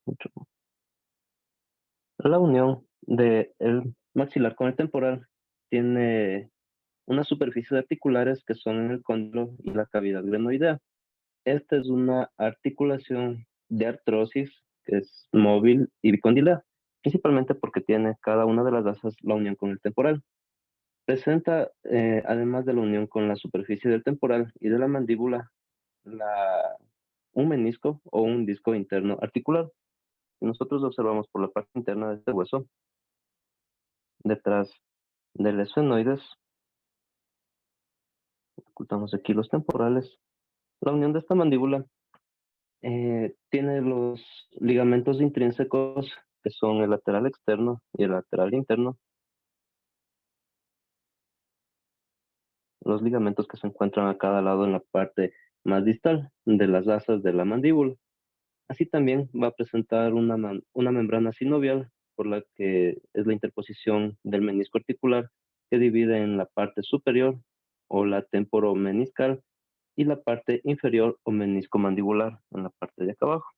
mucho. La unión del maxilar con el temporal tiene unas superficies articulares que son en el cóndilo y la cavidad glenoidea. Esta es una articulación de artrosis que es móvil y bicondilada, principalmente porque tiene cada una de las asas la unión con el temporal. Presenta, además de la unión con la superficie del temporal y de la mandíbula, la, un menisco o un disco interno articular. Si nosotros observamos por la parte interna de este hueso, detrás del esfenoides, ocultamos aquí los temporales, la unión de esta mandíbula tiene los ligamentos intrínsecos, que son el lateral externo y el lateral interno, los ligamentos que se encuentran a cada lado en la parte más distal de las asas de la mandíbula. Así también va a presentar una membrana sinovial, por la que es la interposición del menisco articular, que divide en la parte superior o la temporomeniscal y la parte inferior o menisco mandibular en la parte de acá abajo,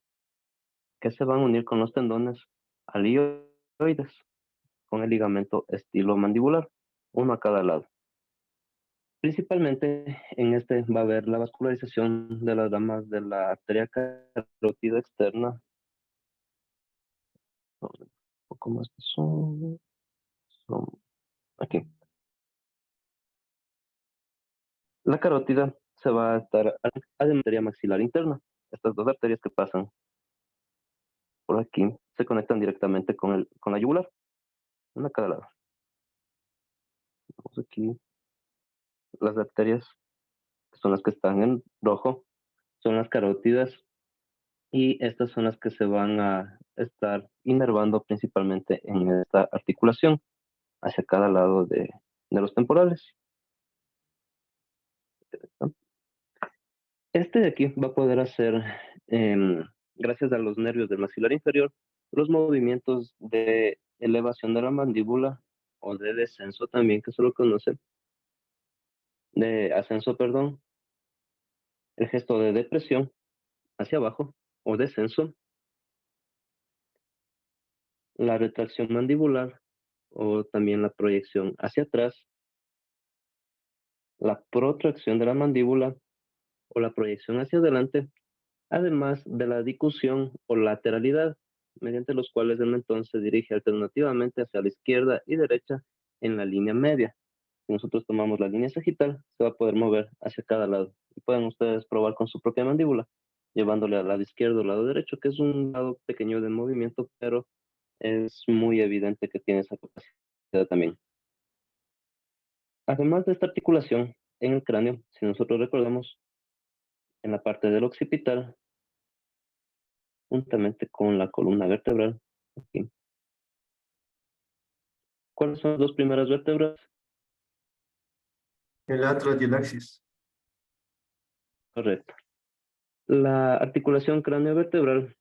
que se van a unir con los tendones alioides, con el ligamento estilomandibular, uno a cada lado. Principalmente en este va a haber la vascularización de las ramas de la arteria carótida externa. Vamos a ver un poco más de zoom, aquí. La carótida se va a estar además de la arteria maxilar interna. Estas dos arterias que pasan por aquí se conectan directamente con la yugular, una a cada lado. Vamos aquí, las arterias, que son las que están en rojo, son las carótidas, y estas son las que se van a estar inervando principalmente en esta articulación hacia cada lado de los temporales. Este de aquí va a poder hacer, gracias a los nervios del maxilar inferior, los movimientos de elevación de la mandíbula o de descenso también, que se lo conoce, de ascenso, perdón, el gesto de depresión hacia abajo o descenso, la retracción mandibular o también la proyección hacia atrás, la protracción de la mandíbula o la proyección hacia adelante, además de la dicusión o lateralidad, mediante los cuales el mentón se dirige alternativamente hacia la izquierda y derecha en la línea media. Si nosotros tomamos la línea sagital, se va a poder mover hacia cada lado. Y pueden ustedes probar con su propia mandíbula, llevándole al lado izquierdo o al lado derecho, que es un lado pequeño de movimiento, pero es muy evidente que tiene esa capacidad también. Además de esta articulación en el cráneo, si nosotros recordamos, en la parte del occipital, juntamente con la columna vertebral, aquí. ¿Cuáles son las dos primeras vértebras? El atlas y el axis. Correcto. La articulación cráneo-vertebral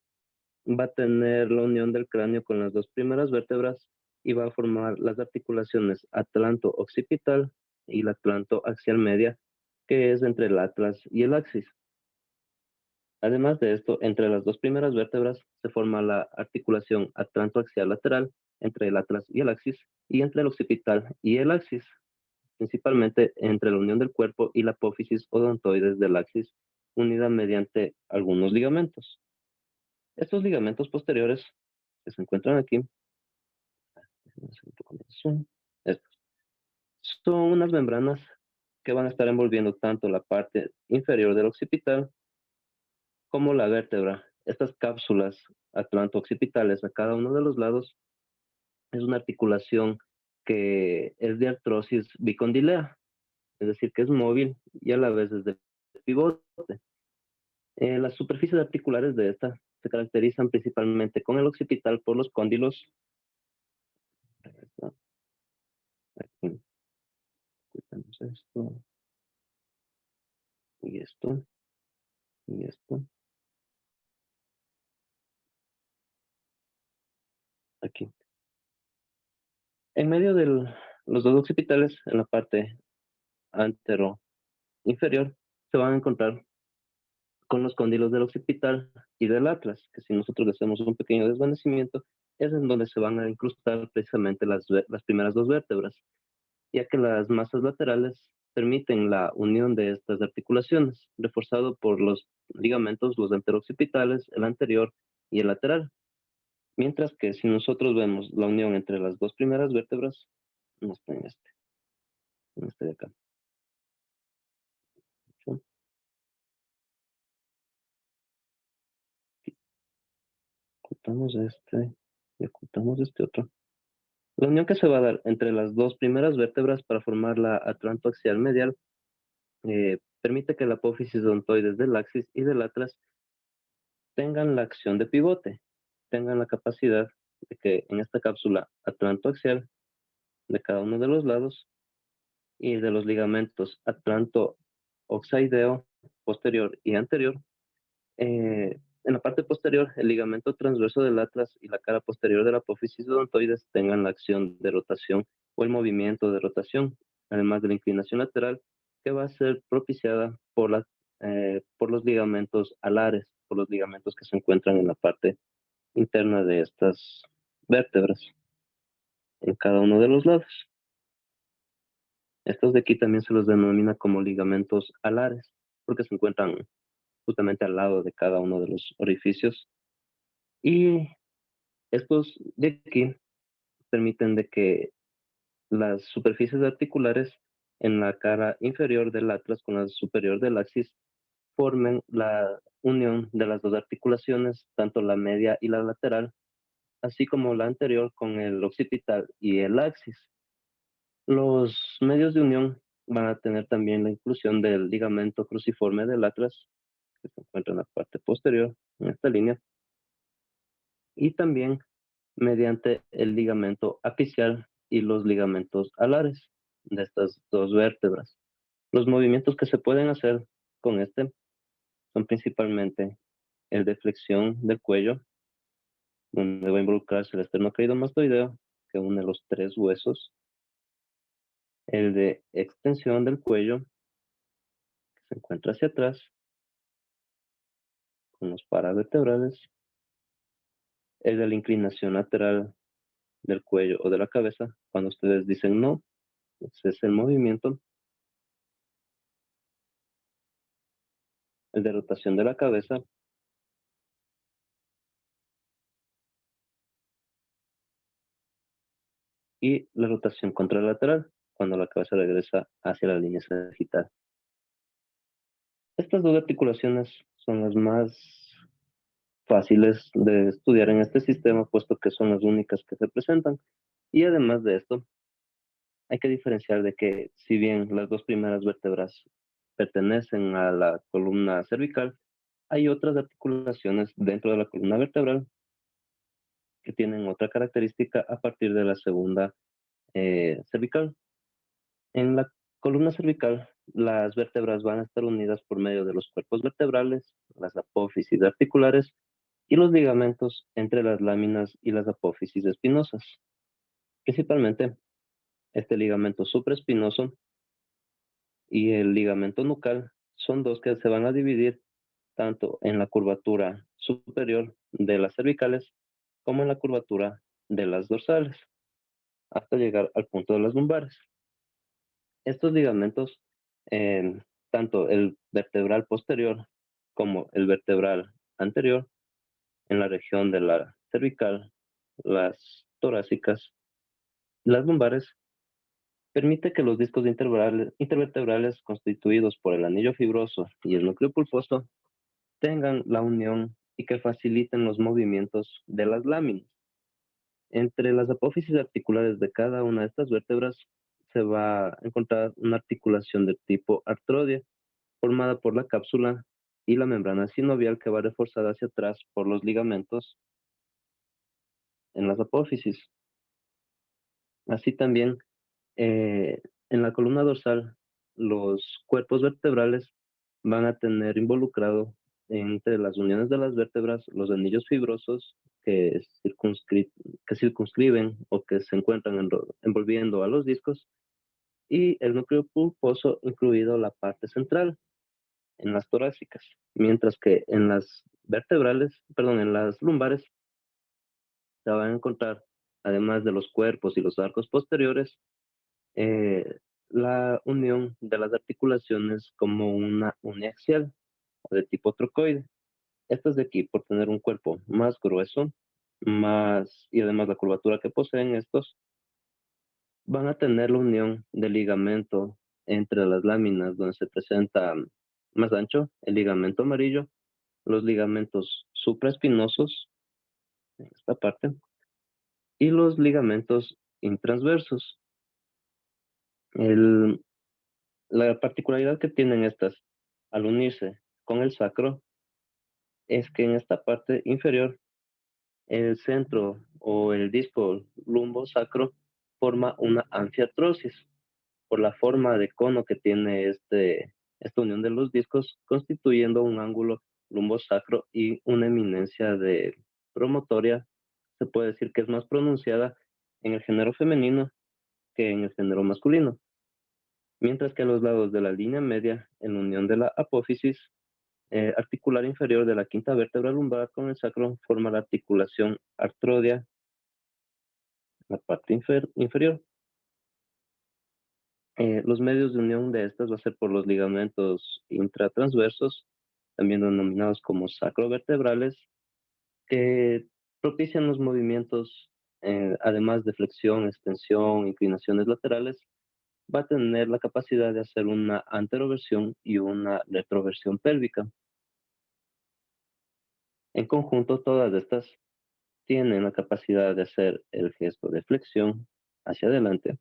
va a tener la unión del cráneo con las dos primeras vértebras y va a formar las articulaciones atlanto-occipital y la atlanto-axial media, que es entre el atlas y el axis. Además de esto, entre las dos primeras vértebras se forma la articulación atlantoaxial lateral entre el atlas y el axis, y entre el occipital y el axis, principalmente entre la unión del cuerpo y la apófisis odontoides del axis, unida mediante algunos ligamentos. Estos ligamentos posteriores que se encuentran aquí, estos, son unas membranas que van a estar envolviendo tanto la parte inferior del occipital como la vértebra. Estas cápsulas atlanto-occipitales a cada uno de los lados es una articulación que es de artrosis bicondilea, es decir, que es móvil y a la vez es de pivote. Las superficies articulares de esta se caracterizan principalmente con el occipital por los cóndilos. Aquí, quitamos esto, y esto, y esto. Aquí. En medio de los dos occipitales, en la parte antero inferior, se van a encontrar con los cóndilos del occipital y del atlas, que si nosotros le hacemos un pequeño desvanecimiento, es en donde se van a incrustar precisamente las primeras dos vértebras, ya que las masas laterales permiten la unión de estas articulaciones, reforzado por los ligamentos, los anteroccipitales, el anterior y el lateral. Mientras que si nosotros vemos la unión entre las dos primeras vértebras, no está en este de acá. ¿Sí? Ocultamos este y ocultamos este otro. La unión que se va a dar entre las dos primeras vértebras para formar la atlantoaxial medial permite que la apófisis odontoides del axis y del atlas tengan la acción de pivote, tengan la capacidad de que en esta cápsula atlantoaxial de cada uno de los lados y de los ligamentos atlanto-oxaideo posterior y anterior, en la parte posterior, el ligamento transverso del atlas y la cara posterior de la apófisis odontoides tengan la acción de rotación o el movimiento de rotación, además de la inclinación lateral, que va a ser propiciada por los ligamentos alares, por los ligamentos que se encuentran en la parte interna de estas vértebras, en cada uno de los lados. Estos de aquí también se los denomina como ligamentos alares, porque se encuentran justamente al lado de cada uno de los orificios. Y estos de aquí permiten de que las superficies articulares en la cara inferior del atlas con la superior del axis formen la unión de las dos articulaciones, tanto la media y la lateral, así como la anterior con el occipital y el axis. Los medios de unión van a tener también la inclusión del ligamento cruciforme del atlas, que se encuentra en la parte posterior, en esta línea, y también mediante el ligamento apical y los ligamentos alares de estas dos vértebras. Los movimientos que se pueden hacer con este son principalmente el de flexión del cuello, donde va a involucrarse el esternocleidomastoideo, que une los tres huesos, el de extensión del cuello, que se encuentra hacia atrás, con los paravertebrales, el de la inclinación lateral del cuello o de la cabeza, cuando ustedes dicen no, ese es el movimiento, el de rotación de la cabeza, y la rotación contralateral, cuando la cabeza regresa hacia la línea sagital. Estas dos articulaciones son las más fáciles de estudiar en este sistema, puesto que son las únicas que se presentan. Y además de esto, hay que diferenciar de que si bien las dos primeras vértebras pertenecen a la columna cervical, hay otras articulaciones dentro de la columna vertebral que tienen otra característica a partir de la segunda cervical. En la columna cervical, las vértebras van a estar unidas por medio de los cuerpos vertebrales, las apófisis articulares y los ligamentos entre las láminas y las apófisis espinosas. Principalmente, este ligamento supraespinoso y el ligamento nucal son dos que se van a dividir tanto en la curvatura superior de las cervicales como en la curvatura de las dorsales, hasta llegar al punto de las lumbares. Estos ligamentos, eh, tanto el vertebral posterior como el vertebral anterior, en la región de la cervical, las torácicas, las lumbares, permite que los discos intervertebrales constituidos por el anillo fibroso y el núcleo pulposo tengan la unión y que faciliten los movimientos de las láminas. Entre las apófisis articulares de cada una de estas vértebras se va a encontrar una articulación de tipo artrodia, formada por la cápsula y la membrana sinovial que va reforzada hacia atrás por los ligamentos en las apófisis. Así también, en la columna dorsal, los cuerpos vertebrales van a tener involucrado entre las uniones de las vértebras los anillos fibrosos que, que circunscriben o que se encuentran envolviendo a los discos y el núcleo pulposo, incluido la parte central. en las torácicas, mientras que en las vertebrales, perdón, en las lumbares se van a encontrar, además de los cuerpos y los arcos posteriores, eh, la unión de las articulaciones como una uniaxial o de tipo trocoide. Estas de aquí, por tener un cuerpo más grueso, más y además la curvatura que poseen estos, van a tener la unión del ligamento entre las láminas donde se presenta más ancho, el ligamento amarillo, los ligamentos supraespinosos, en esta parte, y los ligamentos intransversos. El, la particularidad que tienen estas al unirse con el sacro es que en esta parte inferior el centro o el disco lumbosacro forma una anfiartrosis por la forma de cono que tiene esta unión de los discos, constituyendo un ángulo lumbosacro y una eminencia de promotoria. Se puede decir que es más pronunciada en el género femenino que en el género masculino, mientras que a los lados de la línea media, en la unión de la apófisis articular inferior de la quinta vértebra lumbar con el sacro, forma la articulación artrodia, la parte inferior. Los medios de unión de estas va a ser por los ligamentos intratransversos, también denominados como sacrovertebrales, que propician los movimientos, además de flexión, extensión, inclinaciones laterales, va a tener la capacidad de hacer una anteroversión y una retroversión pélvica. En conjunto, todas estas tienen la capacidad de hacer el gesto de flexión hacia adelante,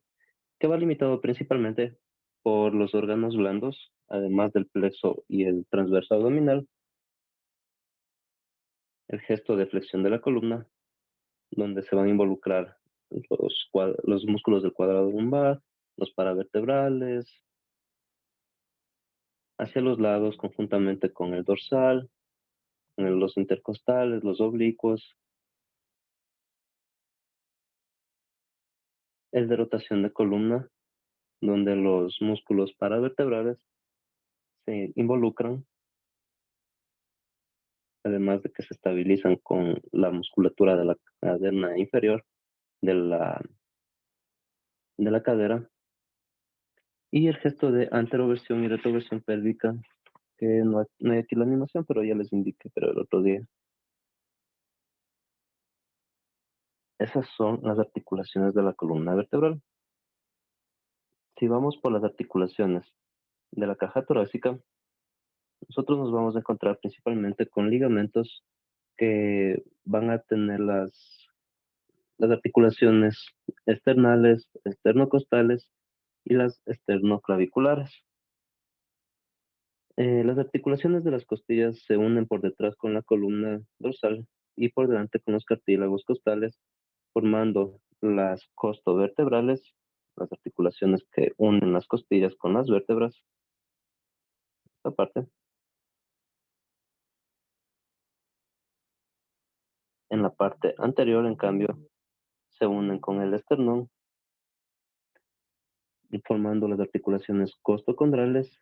que va limitado principalmente por los órganos blandos, además del plexo y el transverso abdominal, el gesto de flexión de la columna, donde se van a involucrar los músculos del cuadrado lumbar, los paravertebrales, hacia los lados conjuntamente con el dorsal, con los intercostales, los oblicuos, el de rotación de columna, donde los músculos paravertebrales se involucran, además de que se estabilizan con la musculatura de la cadena inferior de la cadera, y el gesto de anteroversión y retroversión pélvica, que no hay aquí la animación, pero ya les indiqué, pero el otro día. Esas son las articulaciones de la columna vertebral. Si vamos por las articulaciones de la caja torácica, nosotros nos vamos a encontrar principalmente con ligamentos que van a tener las articulaciones externales, esternocostales y las esternoclaviculares. Las articulaciones de las costillas se unen por detrás con la columna dorsal y por delante con los cartílagos costales, formando las costovertebrales, las articulaciones que unen las costillas con las vértebras. Esta parte. En la parte anterior, en cambio, se unen con el esternón, formando las articulaciones costocondrales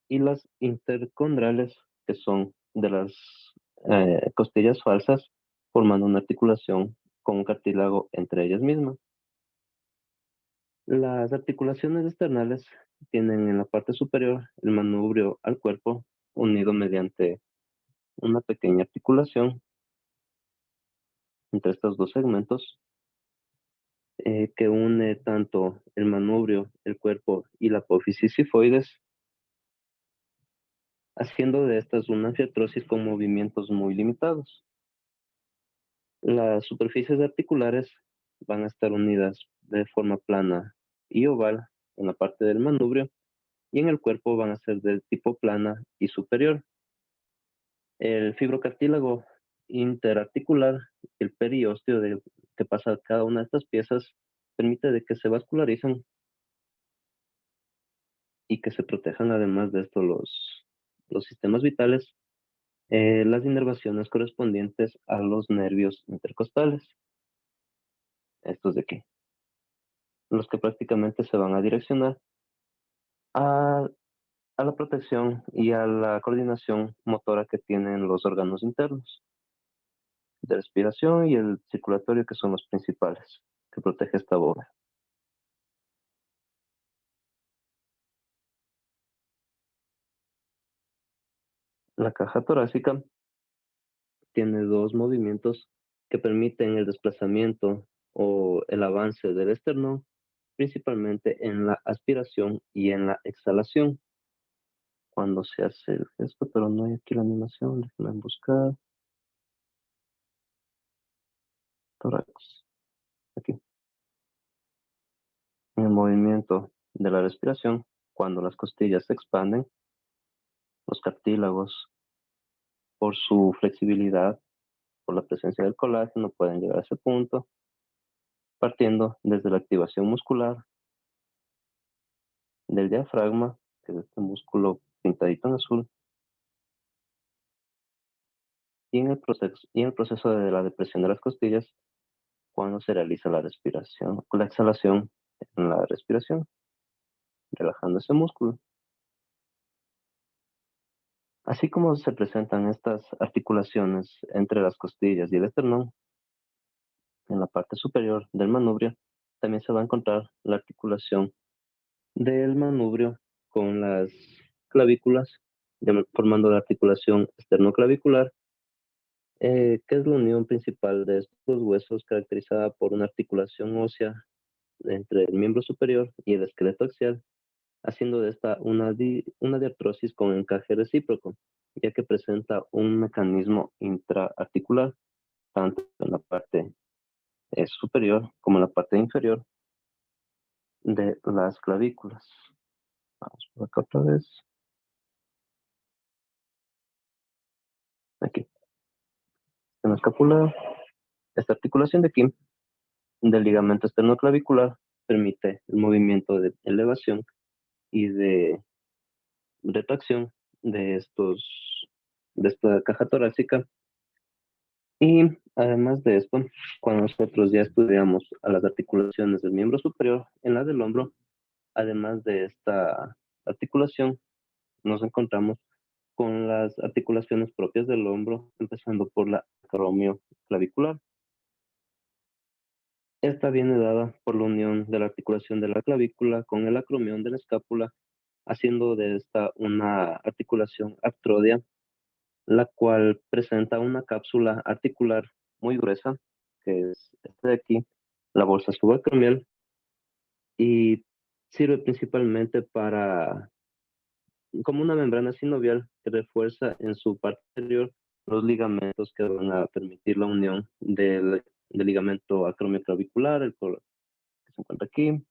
y las intercondrales, que son de las costillas falsas, formando una articulación con un cartílago entre ellas mismas. Las articulaciones externales tienen en la parte superior el manubrio al cuerpo, unido mediante una pequeña articulación entre estos dos segmentos, que une tanto el manubrio, el cuerpo y la apófisis sifoides, haciendo de estas una anfiartrosis con movimientos muy limitados. Las superficies articulares van a estar unidas de forma plana y oval en la parte del manubrio, y en el cuerpo van a ser del tipo plana y superior. El fibrocartílago interarticular, el periósteo que pasa cada una de estas piezas, permite de que se vascularicen y que se protejan, además de esto, los sistemas vitales, las inervaciones correspondientes a los nervios intercostales, estos de aquí, los que prácticamente se van a direccionar a a la protección y a la coordinación motora que tienen los órganos internos de respiración y el circulatorio, que son los principales, que protege esta bóveda. La caja torácica tiene dos movimientos que permiten el desplazamiento o el avance del esternón, principalmente en la aspiración y en la exhalación, cuando se hace el gesto, pero no hay aquí la animación, déjenme buscar, tórax, aquí, en el movimiento de la respiración, cuando las costillas se expanden, los cartílagos, por su flexibilidad, por la presencia del colágeno, pueden llegar a ese punto, partiendo desde la activación muscular del diafragma, que es este músculo pintadito en azul, y en el proceso de la depresión de las costillas, cuando se realiza la respiración, la exhalación en la respiración, relajando ese músculo. Así como se presentan estas articulaciones entre las costillas y el esternón, en la parte superior del manubrio, también se va a encontrar la articulación del manubrio con las clavículas, formando la articulación esternoclavicular, que es la unión principal de estos huesos, caracterizada por una articulación ósea entre el miembro superior y el esqueleto axial, haciendo de esta una diartrosis con encaje recíproco, ya que presenta un mecanismo intraarticular, tanto en la parte superior como en la parte inferior de las clavículas. Vamos por acá otra vez. Aquí, en la escápula, esta articulación de aquí, del ligamento esternoclavicular, permite el movimiento de elevación y de retracción de de esta caja torácica. Y además de esto, cuando nosotros ya estudiamos a las articulaciones del miembro superior en la del hombro, además de esta articulación, nos encontramos con las articulaciones propias del hombro, empezando por la acromio clavicular. Esta viene dada por la unión de la articulación de la clavícula con el acromión de la escápula, haciendo de esta una articulación actrodia, la cual presenta una cápsula articular muy gruesa, que es esta de aquí, la bolsa subacromial, y sirve principalmente como una membrana sinovial que refuerza en su parte exterior los ligamentos que van a permitir la unión del ligamento acromioclavicular, que se encuentra aquí,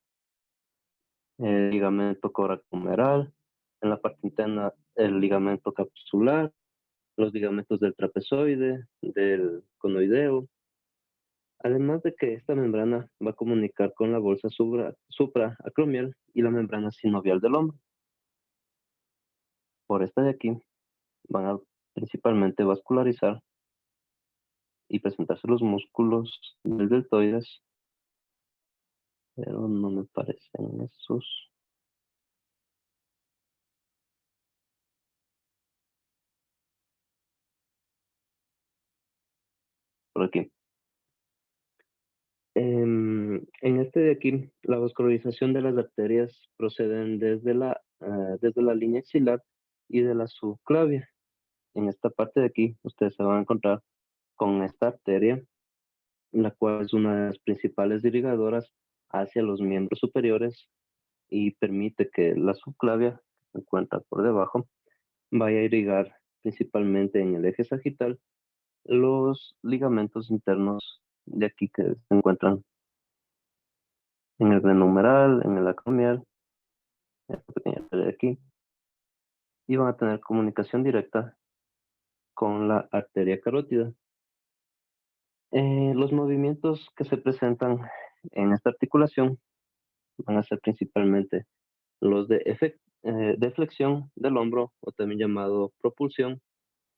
el ligamento coracomeral, en la parte interna el ligamento capsular, los ligamentos del trapezoide, del conoideo, además de que esta membrana va a comunicar con la bolsa supraacromial y la membrana sinovial del hombro. Por esta de aquí van a principalmente vascularizar y presentarse los músculos del deltoides, pero no me parecen esos. Por aquí. En este de aquí, la vascularización de las arterias proceden desde la línea axilar y de la subclavia. En esta parte de aquí, ustedes se van a encontrar con esta arteria, la cual es una de las principales irrigadoras hacia los miembros superiores y permite que la subclavia, que se encuentra por debajo, vaya a irrigar principalmente en el eje sagital los ligamentos internos de aquí que se encuentran en el glenohumeral, en el acromial, esta pequeña arteria de aquí, y van a tener comunicación directa con la arteria carótida. Los movimientos que se presentan en esta articulación van a ser principalmente los de flexión del hombro, o también llamado propulsión,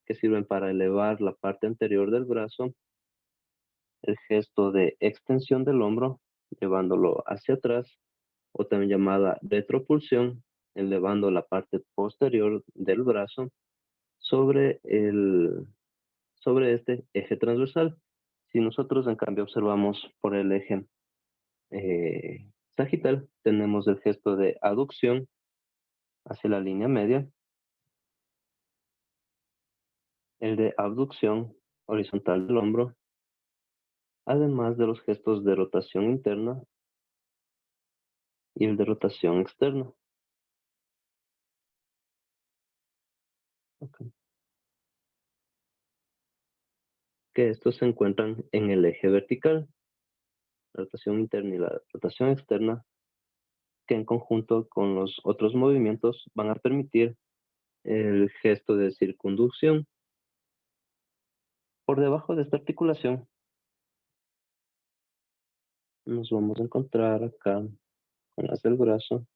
que sirven para elevar la parte anterior del brazo, el gesto de extensión del hombro, llevándolo hacia atrás, o también llamada retropulsión, elevando la parte posterior del brazo sobre sobre este eje transversal. Si nosotros en cambio observamos por el eje sagital, tenemos el gesto de aducción hacia la línea media, el de abducción horizontal del hombro, además de los gestos de rotación interna y el de rotación externa. Ok. Que estos se encuentran en el eje vertical, la rotación interna y la rotación externa, que en conjunto con los otros movimientos van a permitir el gesto de circunducción. Por debajo de esta articulación nos vamos a encontrar acá con las del brazo.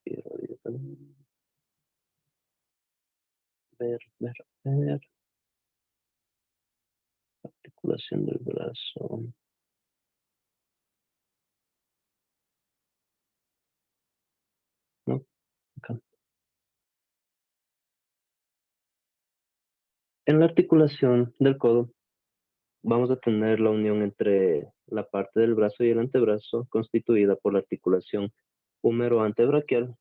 Quiero ver, articulación del brazo. ¿No? Acá. En la articulación del codo vamos a tener la unión entre la parte del brazo y el antebrazo constituida por la articulación húmero-antebraquial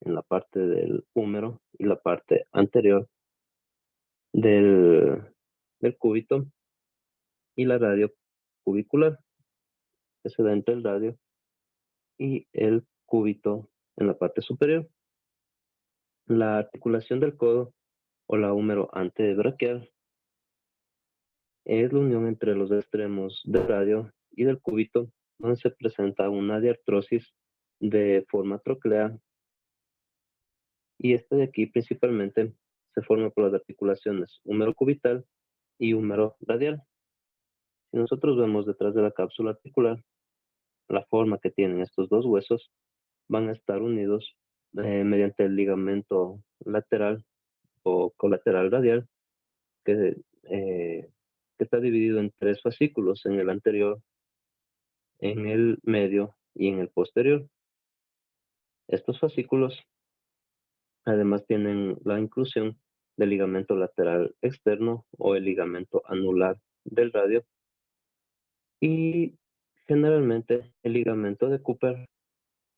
en la parte del húmero y la parte anterior del, del cúbito y la radio cubicular que se da entre el radio y el cúbito en la parte superior. La articulación del codo o la húmero antebraquial es la unión entre los extremos del radio y del cúbito, donde se presenta una diartrosis de forma troclea, y esta de aquí principalmente se forma por las articulaciones húmero cubital y húmero radial. Si nosotros vemos detrás de la cápsula articular, la forma que tienen estos dos huesos van a estar unidos mediante el ligamento lateral o colateral radial, que, que está dividido en tres fascículos, en el anterior, en el medio y en el posterior. Estos fascículos además tienen la inclusión del ligamento lateral externo o el ligamento anular del radio y generalmente el ligamento de Cooper,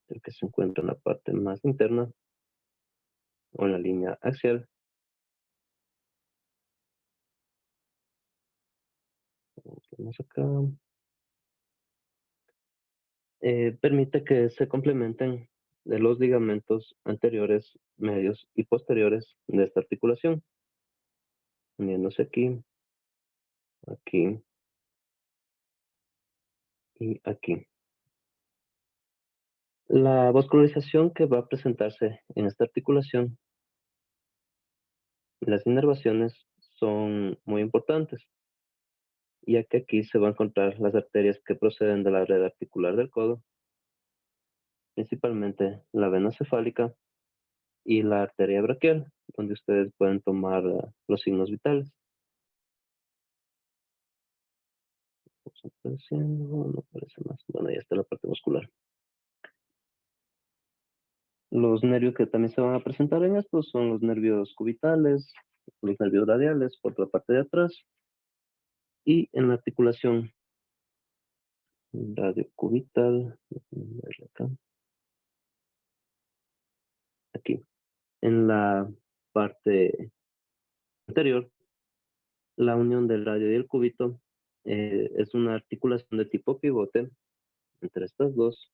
el que se encuentra en la parte más interna o en la línea axial. Vamos acá. Permite que se complementen de los ligamentos anteriores, medios y posteriores de esta articulación, uniéndose aquí, aquí y aquí. La vascularización que va a presentarse en esta articulación y las inervaciones son muy importantes, ya que aquí se van a encontrar las arterias que proceden de la red articular del codo, principalmente la vena cefálica y la arteria braquial, donde ustedes pueden tomar los signos vitales. Apareciendo, no aparece más. Bueno, ya está la parte muscular. Los nervios que también se van a presentar en estos son los nervios cubitales, los nervios radiales por la parte de atrás y en la articulación radiocubital, acá, aquí. En la parte anterior, la unión del radio y el cúbito es una articulación de tipo pivote entre estas dos,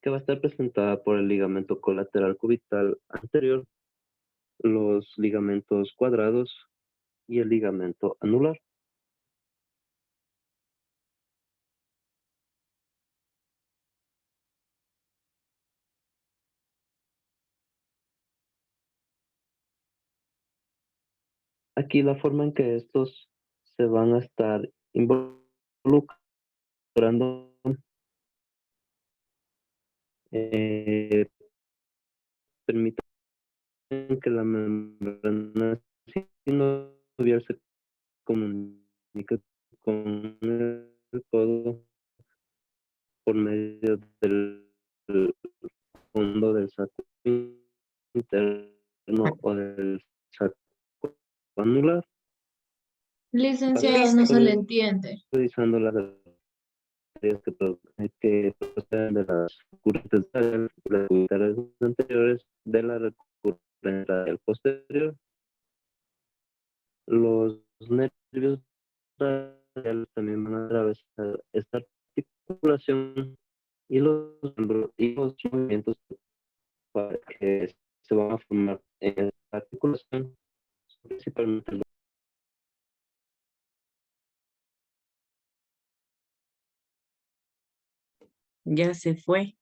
que va a estar presentada por el ligamento colateral cubital anterior, los ligamentos cuadrados y el ligamento anular. Aquí la forma en que estos se van a estar involucrando eh, permiten que la membrana sinovial se comunique comunica con el codo por medio del fondo del saco interno o del saco anular, Licenciado, no se le supervisando entiende. las bacterias que proceden de las recurrentes radiales anteriores de la recurrente radial posterior. Los nervios radiales también van a atravesar esta articulación y los movimientos para que se van a formar en esta articulación, principalmente Ya se fue.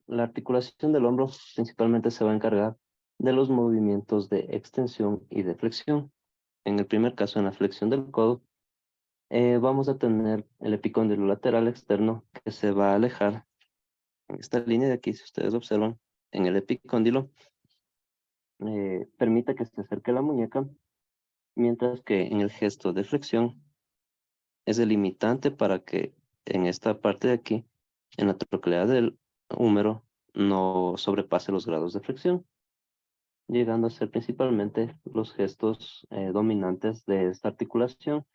la articulación del hombro principalmente se va a encargar de los movimientos de extensión y de flexión. En el primer caso, en la flexión del codo, vamos a tener el epicóndilo lateral externo que se va a alejar en esta línea de aquí, si ustedes observan, en el epicóndilo, permite que se acerque la muñeca, mientras que en el gesto de flexión es delimitante para que en esta parte de aquí, en la troquelea del húmero, no sobrepase los grados de flexión, llegando a ser principalmente los gestos dominantes de esta articulación,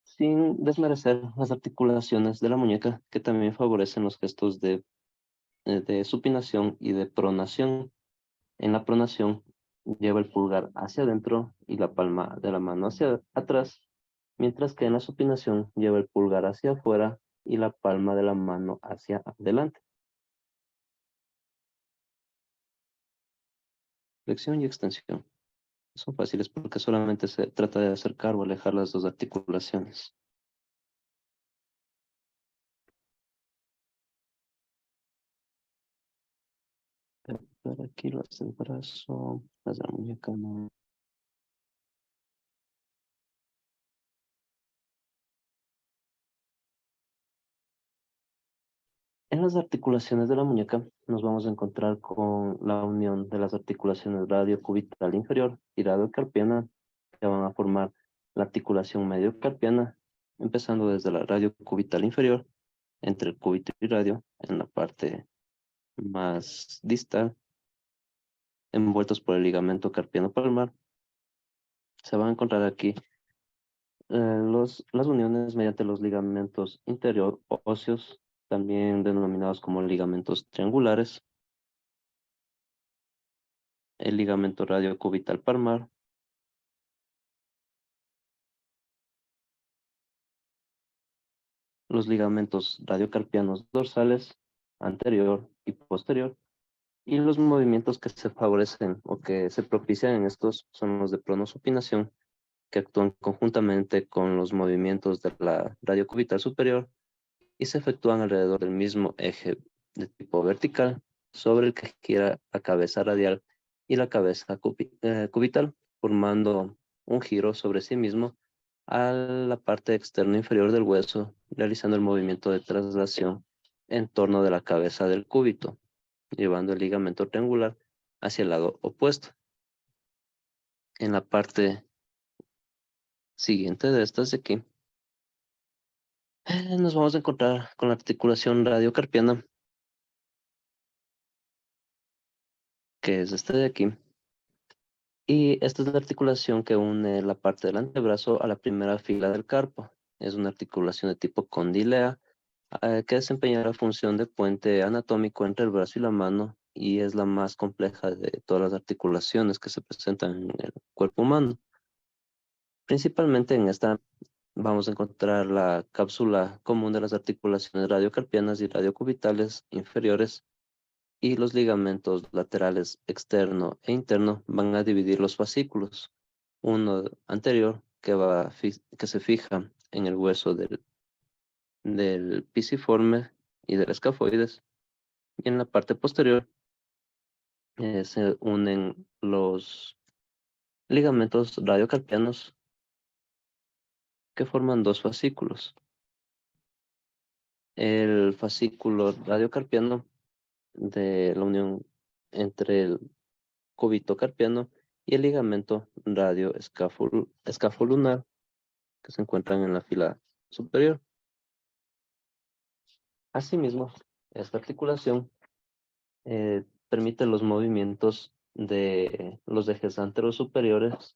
sin desmerecer las articulaciones de la muñeca, que también favorecen los gestos de supinación y de pronación. En la pronación lleva el pulgar hacia adentro y la palma de la mano hacia atrás, mientras que en la supinación lleva el pulgar hacia afuera y la palma de la mano hacia adelante. Flexión y extensión son fáciles porque solamente se trata de acercar o alejar las dos articulaciones. Por aquí las del brazo, las de la muñeca no. En las articulaciones de la muñeca nos vamos a encontrar con la unión de las articulaciones radiocubital inferior y radiocarpiana que van a formar la articulación mediocarpiana, empezando desde la radiocubital inferior, entre el cúbito y radio, en la parte más distal, envueltos por el ligamento carpiano palmar. Se van a encontrar aquí las uniones mediante los ligamentos interior óseos, también denominados como ligamentos triangulares, el ligamento radiocubital palmar, los ligamentos radiocarpianos dorsales, anterior y posterior, y los movimientos que se favorecen o que se propician en estos son los de pronosupinación, que actúan conjuntamente con los movimientos de la radiocubital superior y se efectúan alrededor del mismo eje de tipo vertical sobre el que gira la cabeza radial y la cabeza cubital, formando un giro sobre sí mismo a la parte externa inferior del hueso, realizando el movimiento de traslación en torno de la cabeza del cúbito, llevando el ligamento triangular hacia el lado opuesto. En la parte siguiente de estas de aquí, nos vamos a encontrar con la articulación radiocarpiana, que es este de aquí. Y esta es la articulación que une la parte del antebrazo a la primera fila del carpo. Es una articulación de tipo condilea que desempeña la función de puente anatómico entre el brazo y la mano y es la más compleja de todas las articulaciones que se presentan en el cuerpo humano. Principalmente en esta vamos a encontrar la cápsula común de las articulaciones radiocarpianas y radiocubitales inferiores y los ligamentos laterales externo e interno van a dividir los fascículos. Uno anterior que se fija en el hueso del pisiforme y del escafoides. Y en la parte posterior se unen los ligamentos radiocarpianos que forman dos fascículos. El fascículo radiocarpiano de la unión entre el cúbito carpiano y el ligamento radioescafolunar que se encuentran en la fila superior. Asimismo, esta articulación permite los movimientos de los ejes anteroposteriores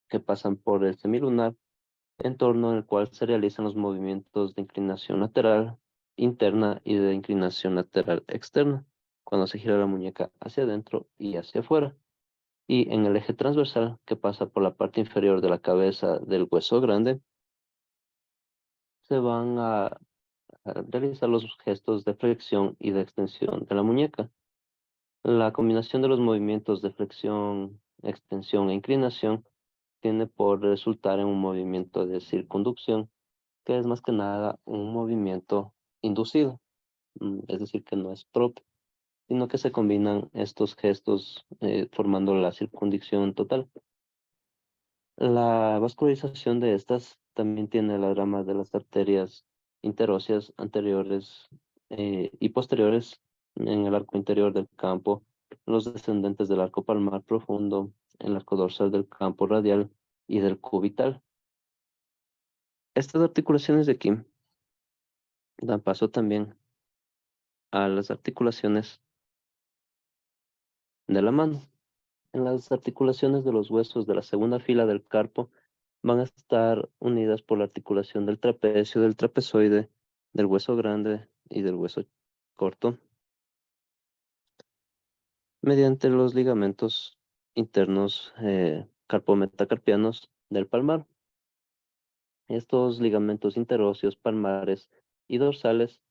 que pasan por el semilunar, en torno al cual se realizan los movimientos de inclinación lateral interna y de inclinación lateral externa, cuando se gira la muñeca hacia adentro y hacia afuera. Y en el eje transversal, que pasa por la parte inferior de la cabeza del hueso grande, se van a realizar los gestos de flexión y de extensión de la muñeca. La combinación de los movimientos de flexión, extensión e inclinación tiene por resultar en un movimiento de circunducción, que es más que nada un movimiento inducido, es decir, que no es propio, sino que se combinan estos gestos formando la circunducción total. La vascularización de estas también tiene las ramas de las arterias interóseas anteriores y posteriores en el arco interior del campo, los descendentes del arco palmar profundo, el arco dorsal del campo radial y del cubital. Estas articulaciones de aquí dan paso también a las articulaciones de la mano. En las articulaciones de los huesos de la segunda fila del carpo van a estar unidas por la articulación del trapecio, del trapezoide, del hueso grande y del hueso corto, mediante los ligamentos internos carpometacarpianos del palmar. Estos ligamentos interóseos, palmares y dorsales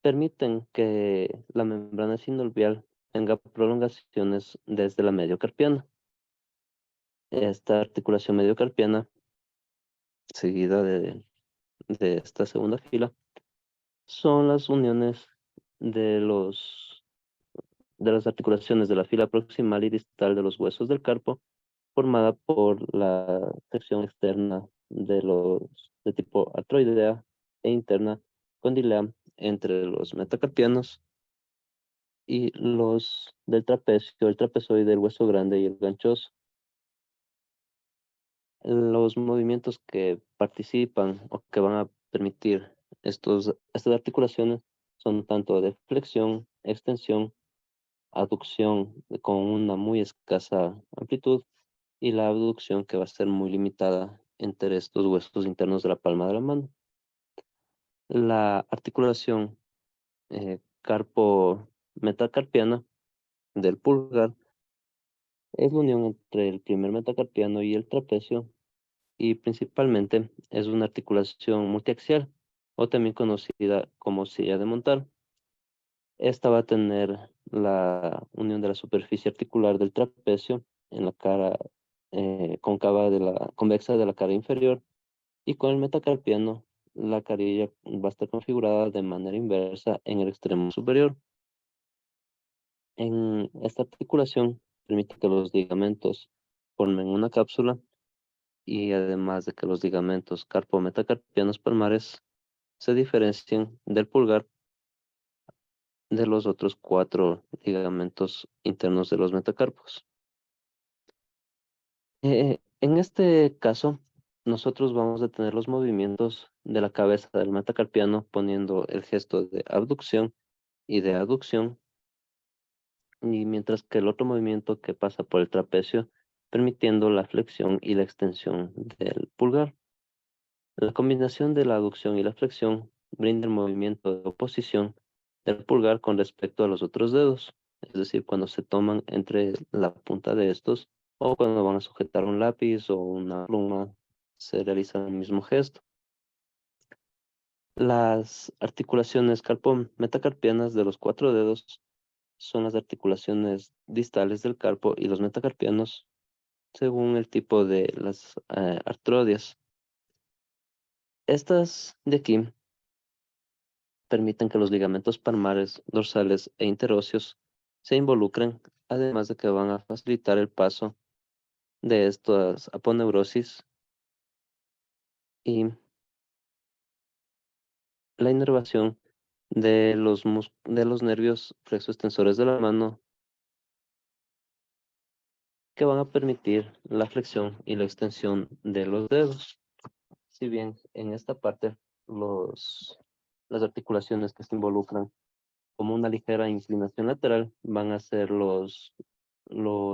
permiten que la membrana sinovial tenga prolongaciones desde la mediocarpiana. Esta articulación mediocarpiana, seguida de esta segunda fila, son las uniones de de las articulaciones de la fila proximal y distal de los huesos del carpo, formada por la sección externa de tipo artroidea e interna condilea entre los metacarpianos y los del trapecio, el trapezoide, el hueso grande y el ganchoso. Los movimientos que participan o que van a permitir estas articulaciones son tanto de flexión, extensión, aducción con una muy escasa amplitud y la abducción que va a ser muy limitada entre estos huesos internos de la palma de la mano. La articulación carpo-metacarpiana del pulgar es la unión entre el primer metacarpiano y el trapecio y principalmente es una articulación multiaxial o también conocida como silla de montar. Esta va a tener la unión de la superficie articular del trapecio en la cara cóncava convexa de la cara inferior y con el metacarpiano la carilla va a estar configurada de manera inversa en el extremo superior. En esta articulación permite que los ligamentos formen una cápsula y además de que los ligamentos carpo-metacarpianos palmares se diferencien del pulgar de los otros cuatro ligamentos internos de los metacarpos. En este caso, nosotros vamos a tener los movimientos de la cabeza del metacarpiano poniendo el gesto de abducción y de aducción, y mientras que el otro movimiento que pasa por el trapecio, permitiendo la flexión y la extensión del pulgar. La combinación de la aducción y la flexión brinda el movimiento de oposición del pulgar con respecto a los otros dedos, es decir, cuando se toman entre la punta de estos o cuando van a sujetar un lápiz o una pluma, se realiza el mismo gesto. Las articulaciones metacarpianas de los cuatro dedos son las articulaciones distales del carpo y los metacarpianos según el tipo de las artrodias. Estas de aquí permiten que los ligamentos palmares, dorsales e interóseos se involucren, además de que van a facilitar el paso de estas aponeurosis y la inervación de los nervios flexoextensores de la mano que van a permitir la flexión y la extensión de los dedos. Si bien en esta parte las articulaciones que se involucran como una ligera inclinación lateral van a ser los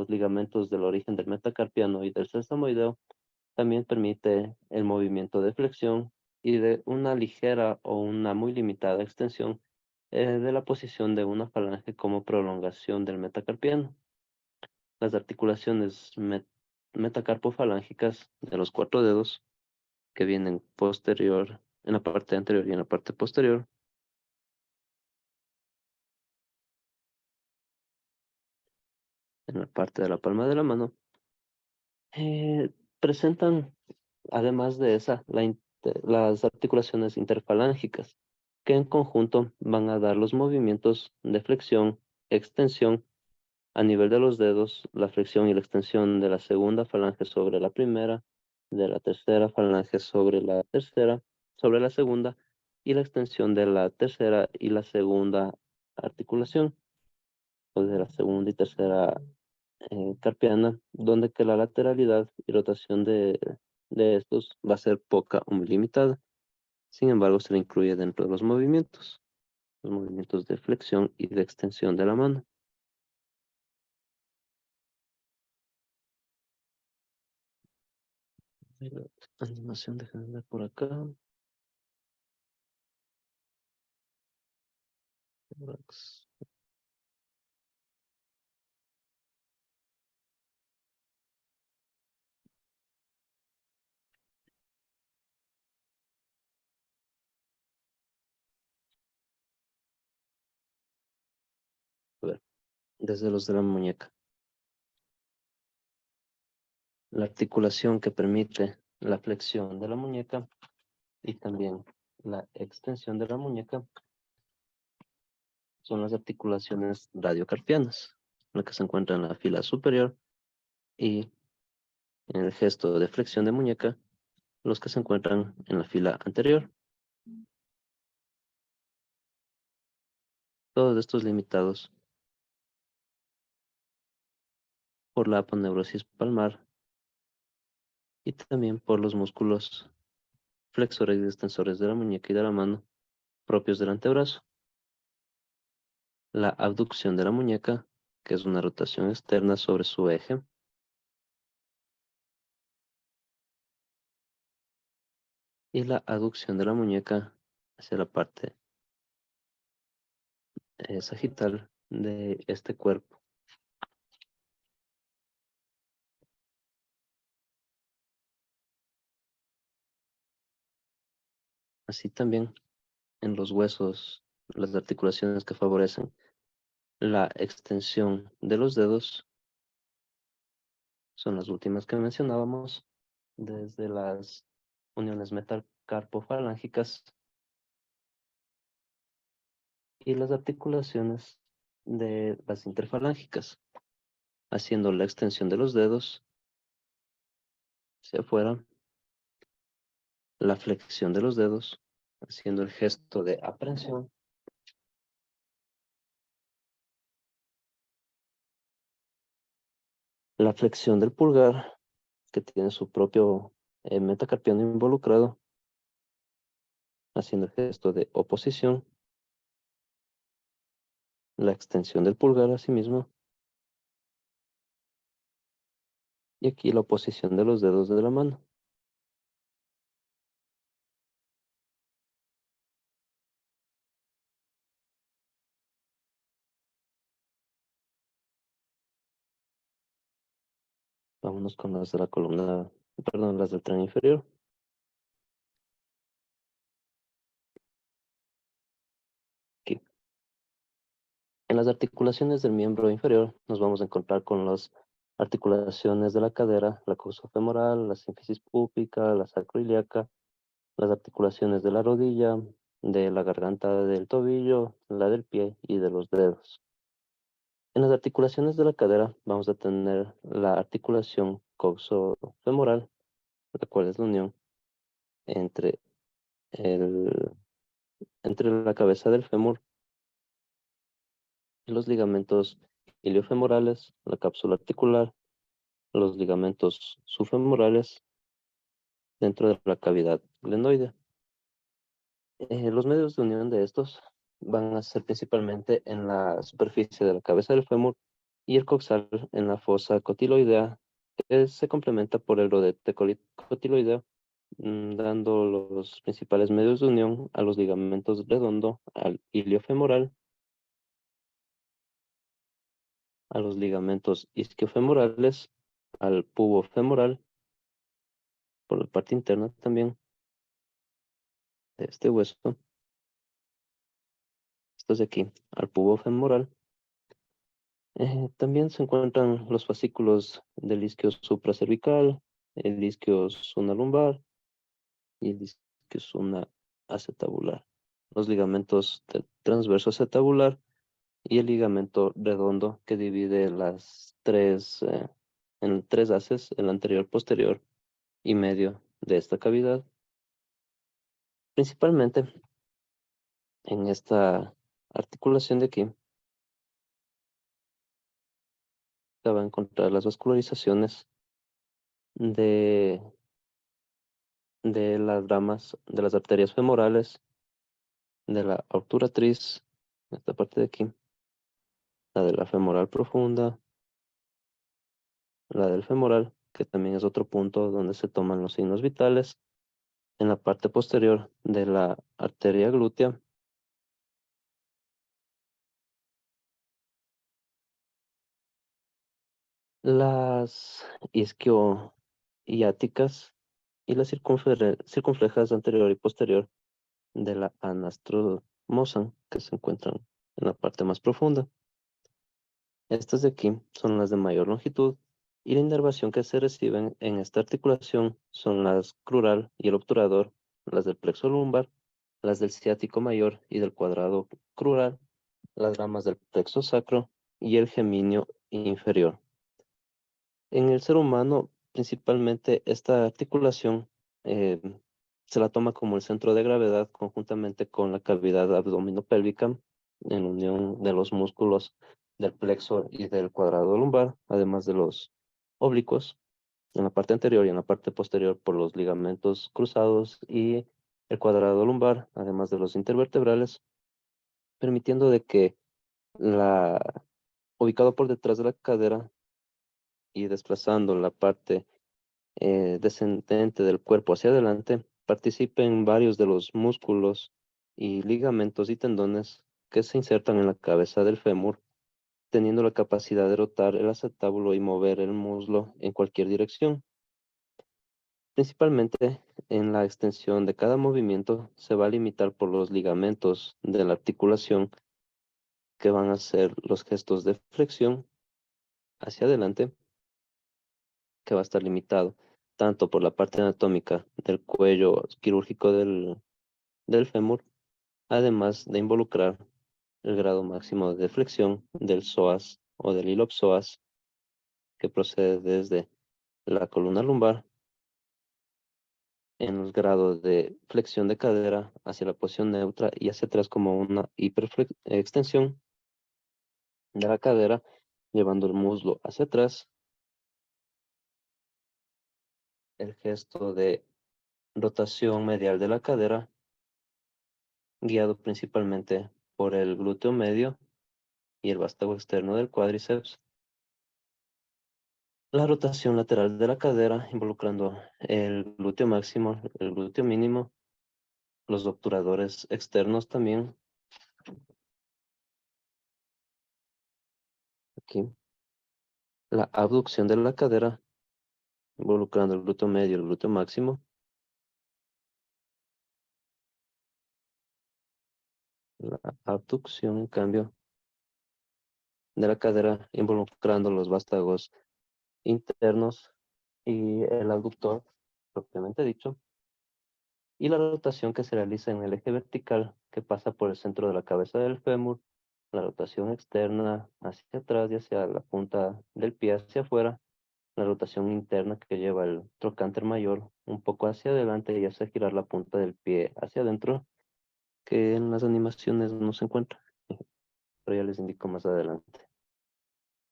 ligamentos del origen del metacarpiano y del sesamoideo. También permite el movimiento de flexión y de una ligera o una muy limitada extensión de la posición de una falange como prolongación del metacarpiano. Las articulaciones metacarpofalángicas de los cuatro dedos que vienen posterior, en la parte anterior y en la parte posterior, en la parte de la palma de la mano, presentan, además de esa, las articulaciones interfalángicas, que en conjunto van a dar los movimientos de flexión, extensión a nivel de los dedos, la flexión y la extensión de la segunda falange sobre la primera, de la tercera falange sobre la segunda, y la extensión de la tercera y la segunda articulación, o de la segunda y tercera carpiana, donde que la lateralidad y rotación de estos va a ser poca o muy limitada. Sin embargo, se le incluye dentro de los movimientos de flexión y de extensión de la mano. La animación, déjenme ver por acá. A ver, desde los de la muñeca. La articulación que permite la flexión de la muñeca y también la extensión de la muñeca son las articulaciones radiocarpianas, la que se encuentra en la fila superior y en el gesto de flexión de muñeca, los que se encuentran en la fila anterior. Todos estos limitados por la aponeurosis palmar y también por los músculos flexores y extensores de la muñeca y de la mano propios del antebrazo. La abducción de la muñeca, que es una rotación externa sobre su eje. Y la aducción de la muñeca hacia la parte sagital de este cuerpo. Así también en los huesos, las articulaciones que favorecen la extensión de los dedos son las últimas que mencionábamos, desde las uniones metacarpofalángicas y las articulaciones de las interfalángicas, haciendo la extensión de los dedos hacia afuera, la flexión de los dedos, haciendo el gesto de aprehensión, la flexión del pulgar, que tiene su propio metacarpiano involucrado, haciendo el gesto de oposición, la extensión del pulgar asimismo, y aquí la oposición de los dedos de la mano. Vámonos con las de la columna, perdón, las del tren inferior. Aquí. En las articulaciones del miembro inferior nos vamos a encontrar con las articulaciones de la cadera, la coxofemoral, la sínfisis púbica, la sacroiliaca, las articulaciones de la rodilla, de la garganta del tobillo, la del pie y de los dedos. En las articulaciones de la cadera vamos a tener la articulación coxofemoral, la cual es la unión entre, el, entre la cabeza del fémur y los ligamentos iliofemorales, la cápsula articular los ligamentos subfemorales dentro de la cavidad glenoide. Los medios de unión de estos van a ser principalmente en la superficie de la cabeza del fémur y el coxal en la fosa cotiloidea, que se complementa por el rodete cotiloideo, dando los principales medios de unión a los ligamentos redondo, al iliofemoral, a los ligamentos isquiofemorales, al pubo femoral, por la parte interna también de este hueso, estos de aquí, al pubo femoral. También se encuentran los fascículos del isquio supracervical, el isquio lumbar y el isquio acetabular. Los ligamentos del transverso acetabular y el ligamento redondo que divide en tres haces, el anterior, posterior y medio de esta cavidad. Principalmente en esta articulación de aquí se va a encontrar las vascularizaciones de, de las ramas de las arterias femorales, de la obturatriz, esta parte de aquí, la de la femoral profunda, la del femoral, que también es otro punto donde se toman los signos vitales, en la parte posterior de la arteria glútea, las isquioiáticas y las circunflejas anterior y posterior de la anastromosa, que se encuentran en la parte más profunda. Estas de aquí son las de mayor longitud y la inervación que se reciben en esta articulación son las crural y el obturador, las del plexo lumbar, las del ciático mayor y del cuadrado crural, las ramas del plexo sacro y el geminio inferior. En el ser humano, principalmente esta articulación eh, se la toma como el centro de gravedad conjuntamente con la cavidad abdominopélvica en unión de los músculos del plexo y del cuadrado lumbar, además de los oblicuos en la parte anterior y en la parte posterior por los ligamentos cruzados y el cuadrado lumbar, además de los intervertebrales, permitiendo de que ubicado por detrás de la cadera y desplazando la parte descendente del cuerpo hacia adelante, participen varios de los músculos y ligamentos y tendones que se insertan en la cabeza del fémur, teniendo la capacidad de rotar el acetábulo y mover el muslo en cualquier dirección. Principalmente en la extensión de cada movimiento se va a limitar por los ligamentos de la articulación que van a ser los gestos de flexión hacia adelante, que va a estar limitado tanto por la parte anatómica del cuello quirúrgico del fémur, además de involucrar el grado máximo de flexión del psoas o del ilopsoas, que procede desde la columna lumbar, en el grado de flexión de cadera hacia la posición neutra y hacia atrás como una hiperextensión de la cadera, llevando el muslo hacia atrás, el gesto de rotación medial de la cadera, guiado principalmente por el glúteo medio y el vástago externo del cuádriceps. La rotación lateral de la cadera, involucrando el glúteo máximo, el glúteo mínimo, los obturadores externos también, aquí. La abducción de la cadera, involucrando el glúteo medio y el glúteo máximo. La abducción, en cambio, de la cadera, involucrando los vástagos internos y el abductor, propiamente dicho. Y la rotación que se realiza en el eje vertical que pasa por el centro de la cabeza del fémur, la rotación externa hacia atrás y hacia la punta del pie hacia afuera, la rotación interna que lleva el trocánter mayor un poco hacia adelante y hace girar la punta del pie hacia adentro, que en las animaciones no se encuentra, pero ya les indico más adelante.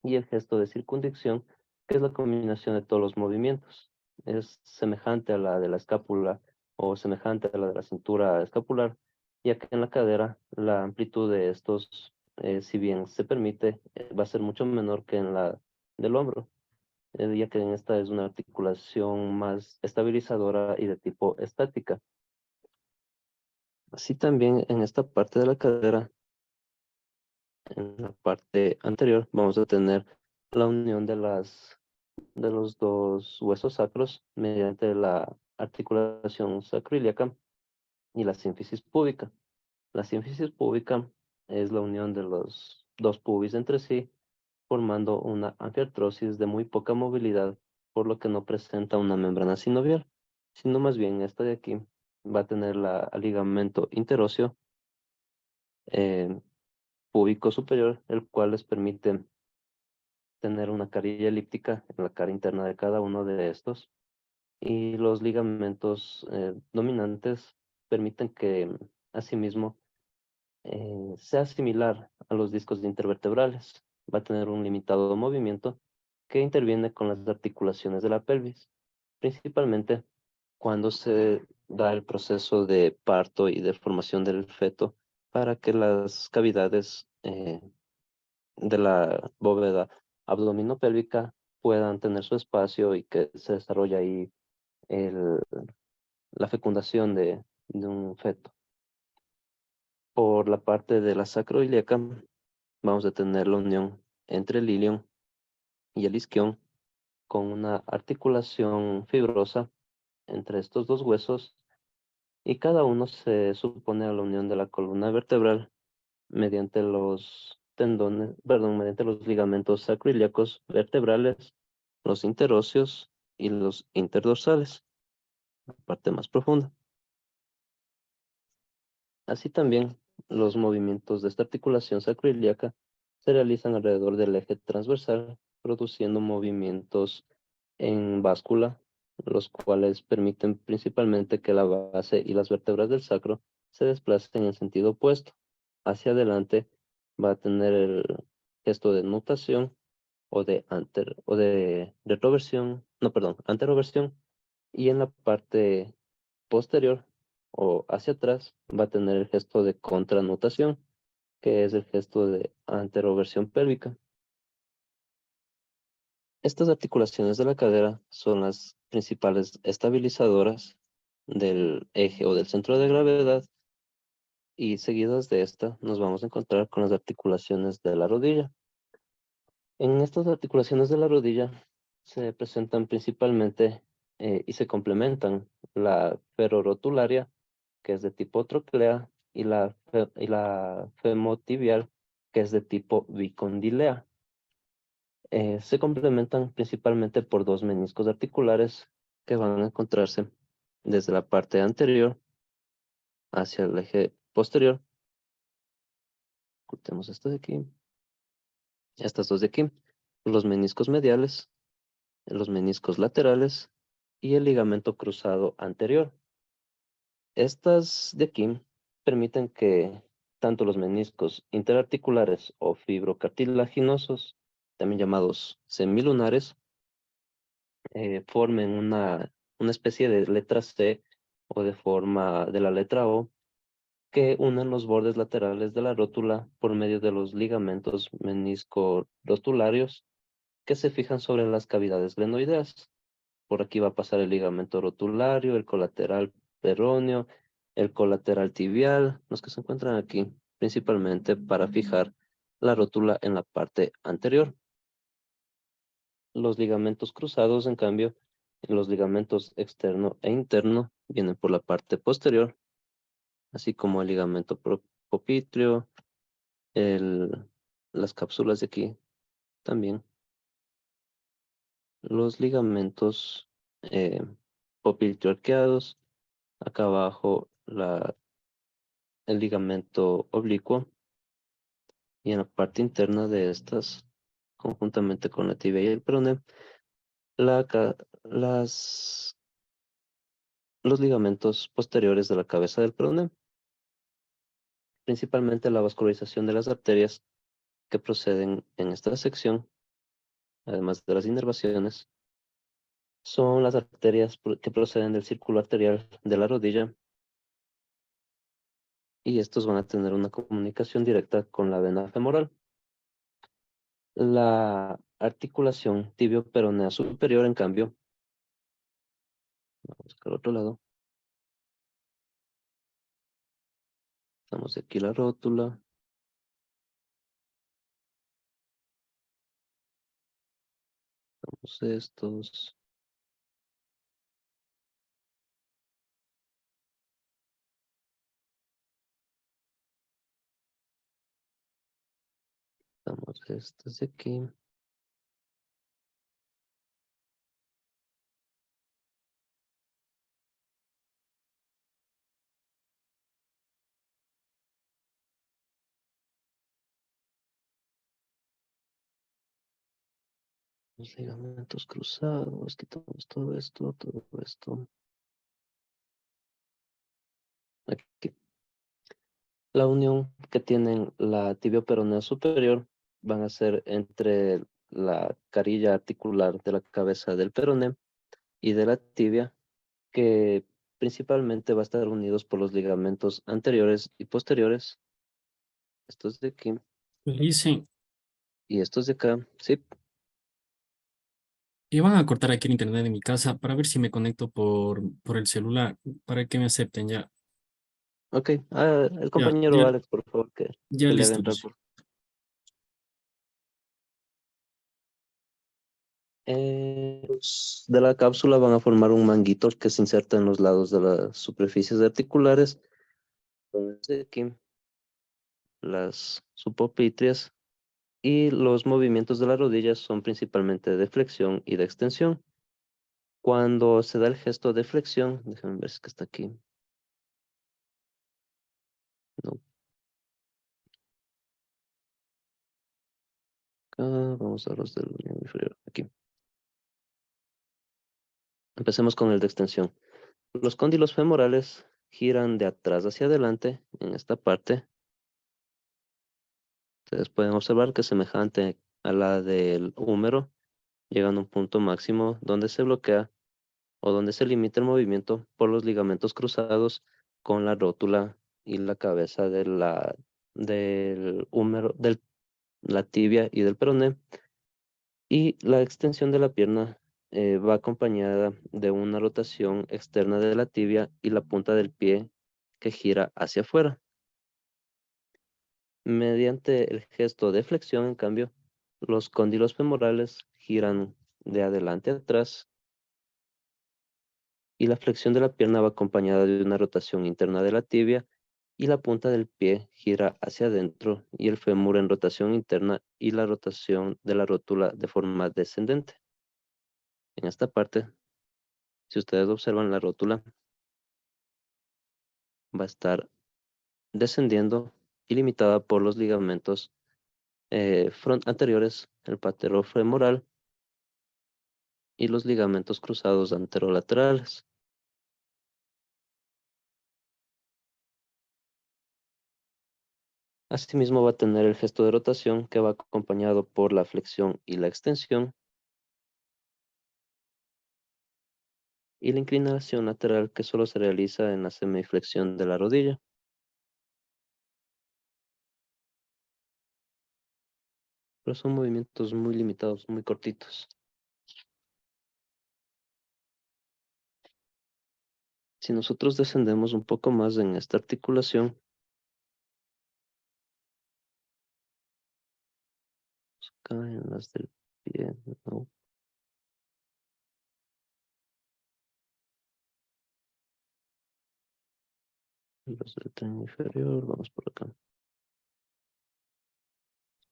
Y el gesto de circunducción que es la combinación de todos los movimientos. Es semejante a la de la escápula o semejante a la de la cintura escapular, ya que en la cadera la amplitud de estos, si bien se permite, va a ser mucho menor que en la del hombro, ya que en esta es una articulación más estabilizadora y de tipo estática. Así también en esta parte de la cadera, en la parte anterior, vamos a tener la unión de los dos huesos sacros mediante la articulación sacroiliaca y la sínfisis púbica. La sínfisis púbica es la unión de los dos pubis entre sí, formando una anfiartrosis de muy poca movilidad, por lo que no presenta una membrana sinovial, sino más bien esta de aquí va a tener el ligamento interóseo eh, púbico superior, el cual les permite tener una carilla elíptica en la cara interna de cada uno de estos. Y los ligamentos dominantes permiten que, asimismo, sea similar a los discos intervertebrales. Va a tener un limitado movimiento que interviene con las articulaciones de la pelvis, principalmente cuando se da el proceso de parto y de formación del feto para que las cavidades de la bóveda abdominopélvica puedan tener su espacio y que se desarrolle ahí el, la fecundación de un feto. Por la parte de la sacroiliaca, vamos a tener la unión entre el ilion y el isquion con una articulación fibrosa entre estos dos huesos y cada uno se supone a la unión de la columna vertebral mediante los tendones, perdón, mediante los ligamentos sacroiliacos vertebrales, los interóseos y los interdorsales, la parte más profunda. Así también, los movimientos de esta articulación sacroiliaca se realizan alrededor del eje transversal, produciendo movimientos en báscula, los cuales permiten principalmente que la base y las vértebras del sacro se desplacen en sentido opuesto. Hacia adelante va a tener el gesto de nutación o de retroversión, no, perdón, anteroversión, y en la parte posterior o hacia atrás va a tener el gesto de contranutación, que es el gesto de anteroversión pélvica. Estas articulaciones de la cadera son las principales estabilizadoras del eje o del centro de gravedad y seguidas de esta nos vamos a encontrar con las articulaciones de la rodilla. En estas articulaciones de la rodilla se presentan principalmente y se complementan la ferorotularia, que es de tipo troclea, y y la femotibial, que es de tipo bicondilea. Se complementan principalmente por dos meniscos articulares que van a encontrarse desde la parte anterior hacia el eje posterior. Cortemos esto de aquí, estas dos de aquí, los meniscos mediales, los meniscos laterales y el ligamento cruzado anterior. Estas de aquí permiten que tanto los meniscos interarticulares o fibrocartilaginosos, también llamados semilunares, formen una especie de letra C o de forma de la letra O que unen los bordes laterales de la rótula por medio de los ligamentos menisco-rotularios que se fijan sobre las cavidades glenoideas. Por aquí va a pasar el ligamento rotulario, el colateral peroneo, el colateral tibial, los que se encuentran aquí, principalmente para fijar la rótula en la parte anterior. Los ligamentos cruzados, en cambio, los ligamentos externo e interno vienen por la parte posterior, así como el ligamento popliteo, las cápsulas de aquí también. Los ligamentos popliteo arqueados, acá abajo el ligamento oblicuo y en la parte interna de estas, conjuntamente con la tibia y el peroné, la, ca- las, los ligamentos posteriores de la cabeza del peroné, principalmente la vascularización de las arterias que proceden en esta sección además de las inervaciones, son las arterias que proceden del círculo arterial de la rodilla y estos van a tener una comunicación directa con la vena femoral. La articulación tibio-peronea superior, en cambio, vamos a buscar otro lado. Estamos aquí la rótula. Estamos estos. Estamos estos de aquí. Los ligamentos cruzados, quitamos todo esto, todo esto. Aquí. La unión que tienen la tibio-peronea superior van a ser entre la carilla articular de la cabeza del peroné y de la tibia, que principalmente va a estar unidos por los ligamentos anteriores y posteriores. Estos de aquí Dice, y estos de acá. Sí, iban a cortar aquí el internet de mi casa para ver si me conecto por el celular, para que me acepten ya. ok. El Ya, compañero ya, Alex, por favor, ya que le haga listo, entrar. dice. Los de la cápsula van a formar un manguito que se inserta en los lados de las superficies articulares. Entonces, aquí, las subopitrias y los movimientos de las rodillas son principalmente de flexión y de extensión. Cuando se da el gesto de flexión, déjenme ver si es que está aquí. No. Acá, vamos a los del miembro inferior. Aquí. Empecemos con el de extensión. Los cóndilos femorales giran de atrás hacia adelante en esta parte. Ustedes pueden observar que es semejante a la del húmero, llegando a un punto máximo donde se bloquea o donde se limita el movimiento por los ligamentos cruzados con la rótula y la cabeza del húmero, de la tibia y del peroné. Y la extensión de la pierna va acompañada de una rotación externa de la tibia y la punta del pie que gira hacia afuera. Mediante el gesto de flexión, en cambio, los cóndilos femorales giran de adelante a atrás y la flexión de la pierna va acompañada de una rotación interna de la tibia y la punta del pie gira hacia adentro y el fémur en rotación interna y la rotación de la rótula de forma descendente. En esta parte, si ustedes observan la rótula, va a estar descendiendo y limitada por los ligamentos anteriores, el paterofemoral y los ligamentos cruzados anterolaterales. Asimismo va a tener el gesto de rotación que va acompañado por la flexión y la extensión y la inclinación lateral que solo se realiza en la semiflexión de la rodilla. Pero son movimientos muy limitados, muy cortitos. Si nosotros descendemos un poco más en esta articulación, acá en las del pie, ¿no? Los del tren inferior, vamos por acá.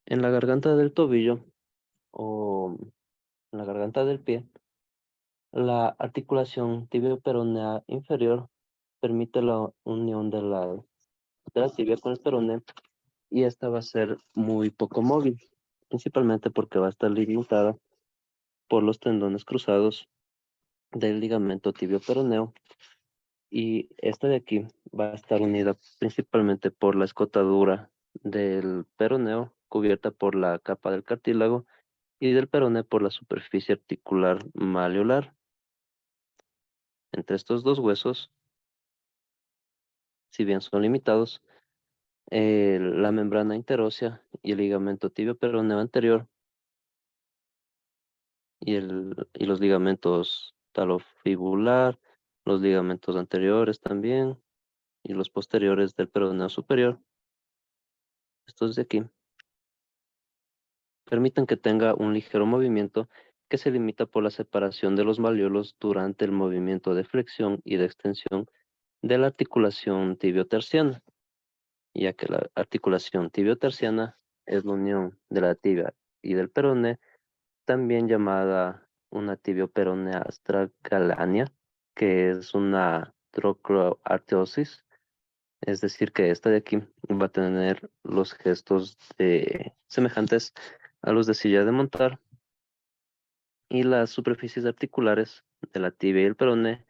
En la garganta del tobillo o en la garganta del pie, la articulación tibio-peronea inferior permite la unión de la tibia con el peroné y esta va a ser muy poco móvil, principalmente porque va a estar limitada por los tendones cruzados del ligamento tibio-peroneo y esta de aquí va a estar unida principalmente por la escotadura del peroneo cubierta por la capa del cartílago y del peroné por la superficie articular malleolar. Entre estos dos huesos, si bien son limitados, la membrana interósea y el ligamento tibio peroneo anterior y los ligamentos talofibular, los ligamentos anteriores también y los posteriores del peroneo superior, estos de aquí, permiten que tenga un ligero movimiento que se limita por la separación de los malleolos durante el movimiento de flexión y de extensión de la articulación tibio-terciana, ya que la articulación tibio-terciana es la unión de la tibia y del peroné, también llamada una tibio-peronea astragalánea, que es una trocloartrosis, es decir, que esta de aquí va a tener los gestos semejantes a los de silla de montar y las superficies articulares de la tibia y el peroné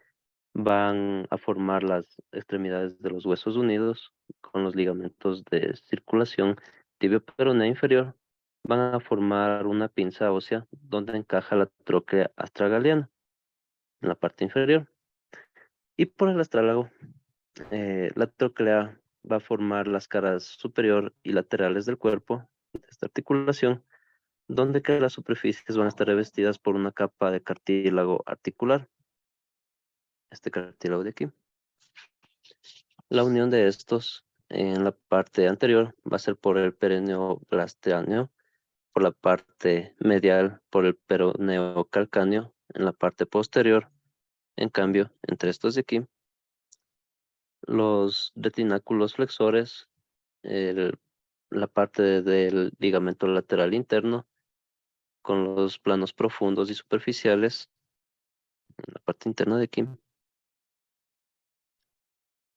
van a formar las extremidades de los huesos unidos con los ligamentos de circulación tibio-peronea inferior. Van a formar una pinza ósea donde encaja la tróclea astragaliana en la parte inferior. Y por el astrálago, la tróclea va a formar las caras superior y laterales del cuerpo de esta articulación, donde que las superficies van a estar revestidas por una capa de cartílago articular. Este cartílago de aquí. La unión de estos en la parte anterior va a ser por el peroneo blastáneo, por la parte medial por el peroneo calcáneo, en la parte posterior. En cambio, entre estos de aquí, los retináculos flexores, la parte del ligamento lateral interno, con los planos profundos y superficiales, en la parte interna de aquí,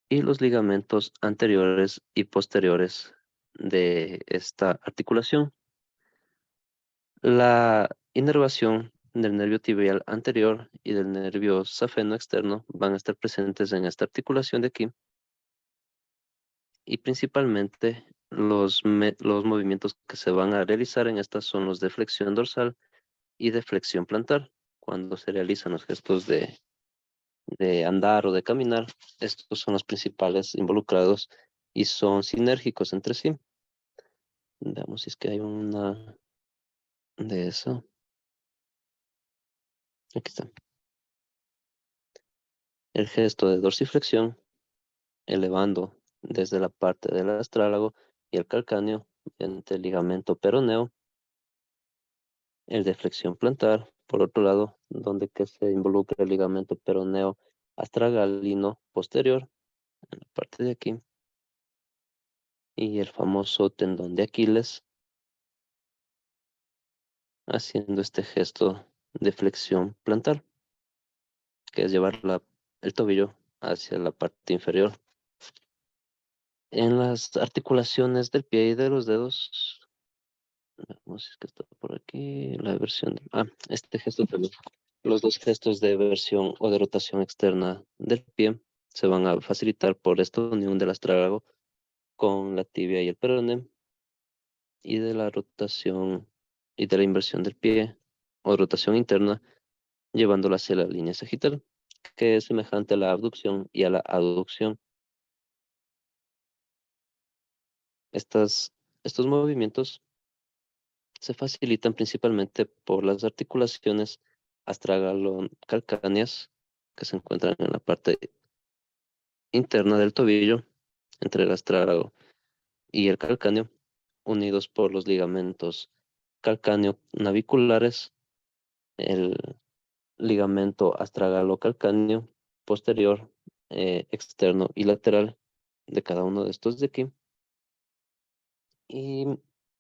y los ligamentos anteriores y posteriores de esta articulación. La inervación del nervio tibial anterior y del nervio safeno externo van a estar presentes en esta articulación de aquí y principalmente los movimientos que se van a realizar en estas son los de flexión dorsal y de flexión plantar. Cuando se realizan los gestos de andar o de caminar, estos son los principales involucrados y son sinérgicos entre sí. Veamos si es que hay una de eso. Aquí está. El gesto de dorsiflexión, elevando desde la parte del astrálago y el calcáneo entre el ligamento peroneo. El de flexión plantar, por otro lado, donde que se involucra el ligamento peroneo astragalino posterior, en la parte de aquí, y el famoso tendón de Aquiles, haciendo este gesto de flexión plantar, que es llevar el tobillo hacia la parte inferior. En las articulaciones del pie y de los dedos, no sé si es que está por aquí, la versión, este gesto también. Los dos gestos de versión o de rotación externa del pie se van a facilitar por esta unión del astrálago con la tibia y el peroné, y de la rotación y de la inversión del pie o rotación interna, llevándola hacia la línea sagital, que es semejante a la abducción y a la aducción. Estos movimientos se facilitan principalmente por las articulaciones astragalocalcáneas que se encuentran en la parte interna del tobillo, entre el astrálago y el calcáneo, unidos por los ligamentos calcáneo naviculares, el ligamento astragalocalcáneo posterior, externo y lateral de cada uno de estos de aquí. Y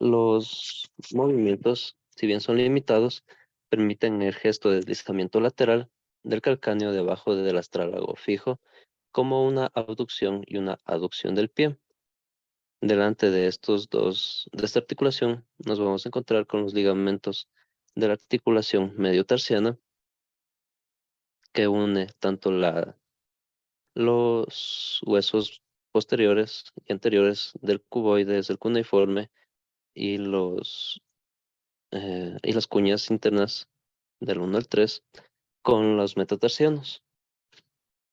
los movimientos, si bien son limitados, permiten el gesto de deslizamiento lateral del calcáneo debajo del astrálago fijo, como una abducción y una aducción del pie. Delante de de esta articulación, nos vamos a encontrar con los ligamentos de la articulación mediotarsiana, que une tanto los huesos posteriores y anteriores del cuboides, del cuneiforme, y los y las cuñas internas del 1 al 3 con los metatarsianos.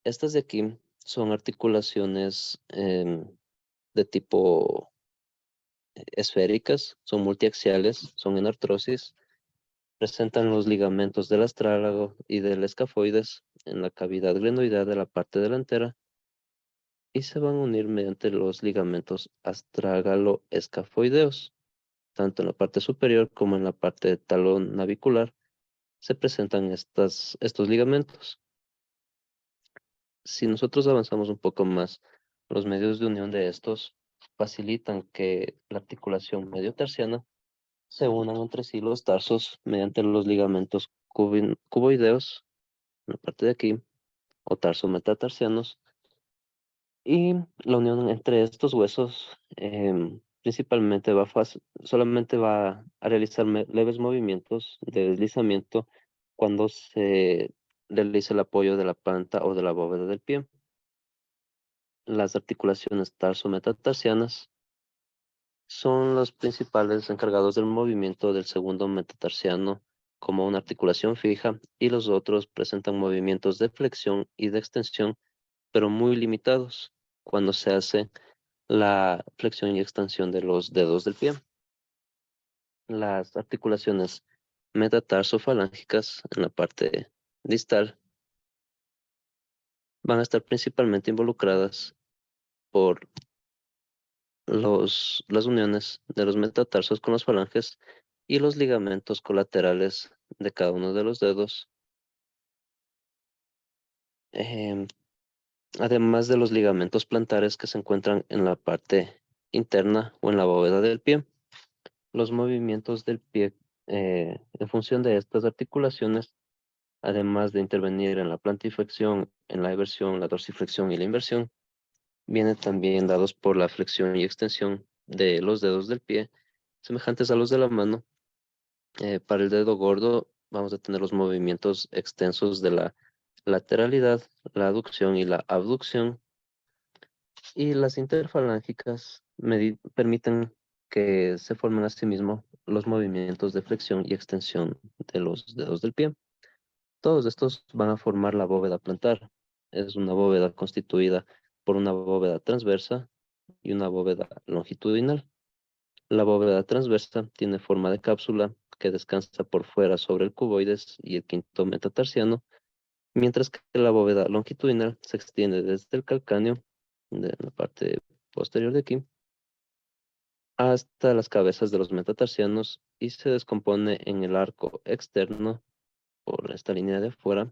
Estas de aquí son articulaciones de tipo esféricas, son multiaxiales, son en artrosis, presentan los ligamentos del astrálago y del escafoides en la cavidad glenoidea de la parte delantera y se van a unir mediante los ligamentos astrágalo-escafoideos. Tanto en la parte superior como en la parte del talón navicular se presentan estos ligamentos. Si nosotros avanzamos un poco más, los medios de unión de estos facilitan que la articulación mediotarsiana se unan entre sí los tarsos mediante los ligamentos cuboideos, en la parte de aquí, o tarso-metatarsianos, y la unión entre estos huesos principalmente solamente va a realizar leves movimientos de deslizamiento cuando se realiza el apoyo de la planta o de la bóveda del pie. Las articulaciones tarso-metatarsianas son los principales encargados del movimiento del segundo metatarsiano como una articulación fija y los otros presentan movimientos de flexión y de extensión, pero muy limitados cuando se hace la flexión y extensión de los dedos del pie. Las articulaciones metatarsofalángicas en la parte distal van a estar principalmente involucradas por las uniones de los metatarsos con las falanges y los ligamentos colaterales de cada uno de los dedos, em, además de los ligamentos plantares que se encuentran en la parte interna o en la bóveda del pie. Los movimientos del pie en función de estas articulaciones, además de intervenir en la plantiflexión, en la eversión, la dorsiflexión y la inversión, vienen también dados por la flexión y extensión de los dedos del pie, semejantes a los de la mano. Para el dedo gordo vamos a tener los movimientos extensos de la lateralidad, la aducción y la abducción. Y las interfalángicas permiten que se formen asimismo los movimientos de flexión y extensión de los dedos del pie. Todos estos van a formar la bóveda plantar. Es una bóveda constituida por una bóveda transversa y una bóveda longitudinal. La bóveda transversa tiene forma de cápsula que descansa por fuera sobre el cuboides y el quinto metatarsiano, mientras que la bóveda longitudinal se extiende desde el calcáneo, de la parte posterior de aquí, hasta las cabezas de los metatarsianos y se descompone en el arco externo por esta línea de afuera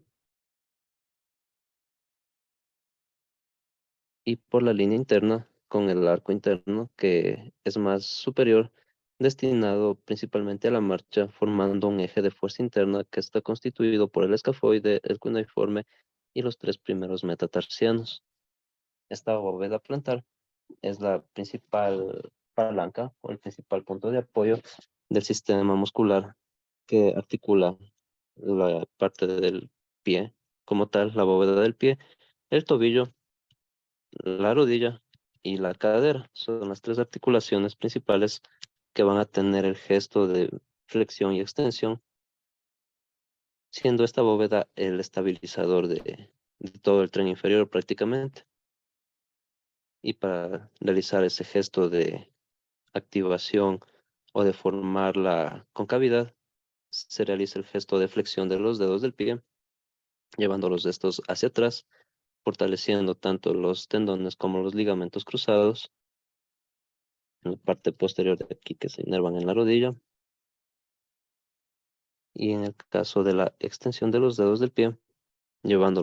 y por la línea interna con el arco interno que es más superior, destinado principalmente a la marcha, formando un eje de fuerza interna que está constituido por el escafoide, el cuneiforme y los tres primeros metatarsianos. Esta bóveda plantar es la principal palanca o el principal punto de apoyo del sistema muscular que articula la parte del pie, como tal, la bóveda del pie, el tobillo, la rodilla y la cadera. Son las tres articulaciones principales que van a tener el gesto de flexión y extensión, siendo esta bóveda el estabilizador de todo el tren inferior prácticamente. Y para realizar ese gesto de activación o de formar la concavidad, se realiza el gesto de flexión de los dedos del pie, llevándolos estos hacia atrás, fortaleciendo tanto los tendones como los ligamentos cruzados en la parte posterior de aquí que se inervan en la rodilla. Y en el caso de la extensión de los dedos del pie, llevando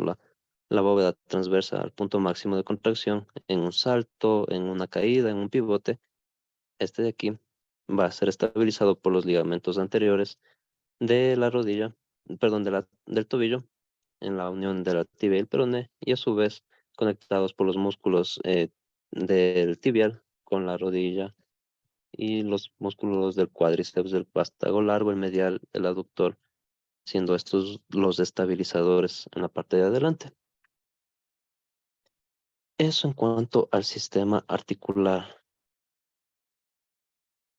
la bóveda transversa al punto máximo de contracción en un salto, en una caída, en un pivote, este de aquí va a ser estabilizado por los ligamentos anteriores de la rodilla, perdón, del tobillo, en la unión de la tibia y el peroné, y a su vez conectados por los músculos del tibial con la rodilla y los músculos del cuádriceps, del vástago largo, el medial, el aductor, siendo estos los estabilizadores en la parte de adelante. Eso en cuanto al sistema articular.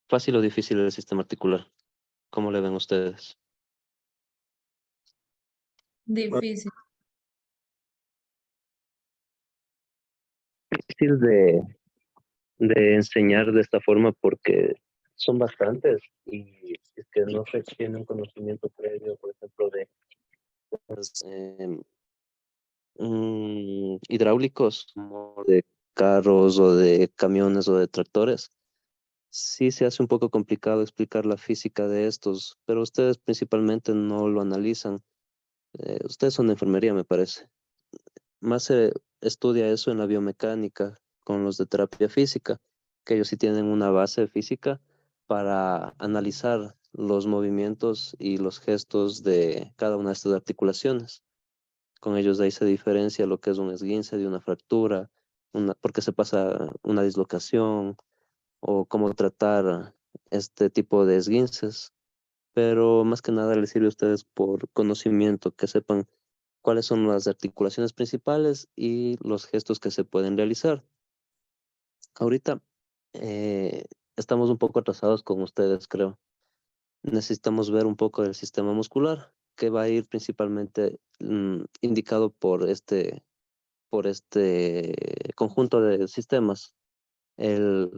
¿Fácil o difícil el sistema articular? ¿Cómo le ven ustedes? Difícil. Difícil de enseñar de esta forma porque son bastantes y es que no se tiene un conocimiento previo, por ejemplo, de pues, hidráulicos, como de carros o de camiones o de tractores. Sí se hace un poco complicado explicar la física de estos, pero ustedes principalmente no lo analizan. Ustedes son de enfermería, me parece. Más se estudia eso en la biomecánica con los de terapia física, que ellos sí tienen una base física para analizar los movimientos y los gestos de cada una de estas articulaciones. Con ellos de ahí se diferencia lo que es un esguince de una fractura, porque se pasa una dislocación o cómo tratar este tipo de esguinces. Pero más que nada les sirve a ustedes por conocimiento, que sepan cuáles son las articulaciones principales y los gestos que se pueden realizar. Ahorita eh, estamos un poco atrasados con ustedes, creo. Necesitamos ver un poco del sistema muscular, que va a ir principalmente indicado por este conjunto de sistemas, el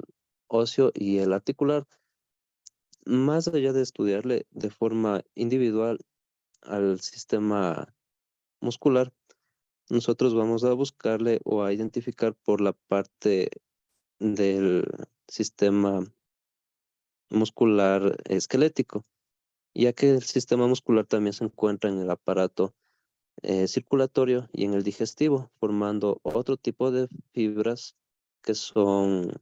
óseo y el articular. Más allá de estudiarle de forma individual al sistema muscular, nosotros vamos a buscarle o a identificar por la parte del sistema muscular esquelético, ya que el sistema muscular también se encuentra en el aparato circulatorio y en el digestivo, formando otro tipo de fibras que son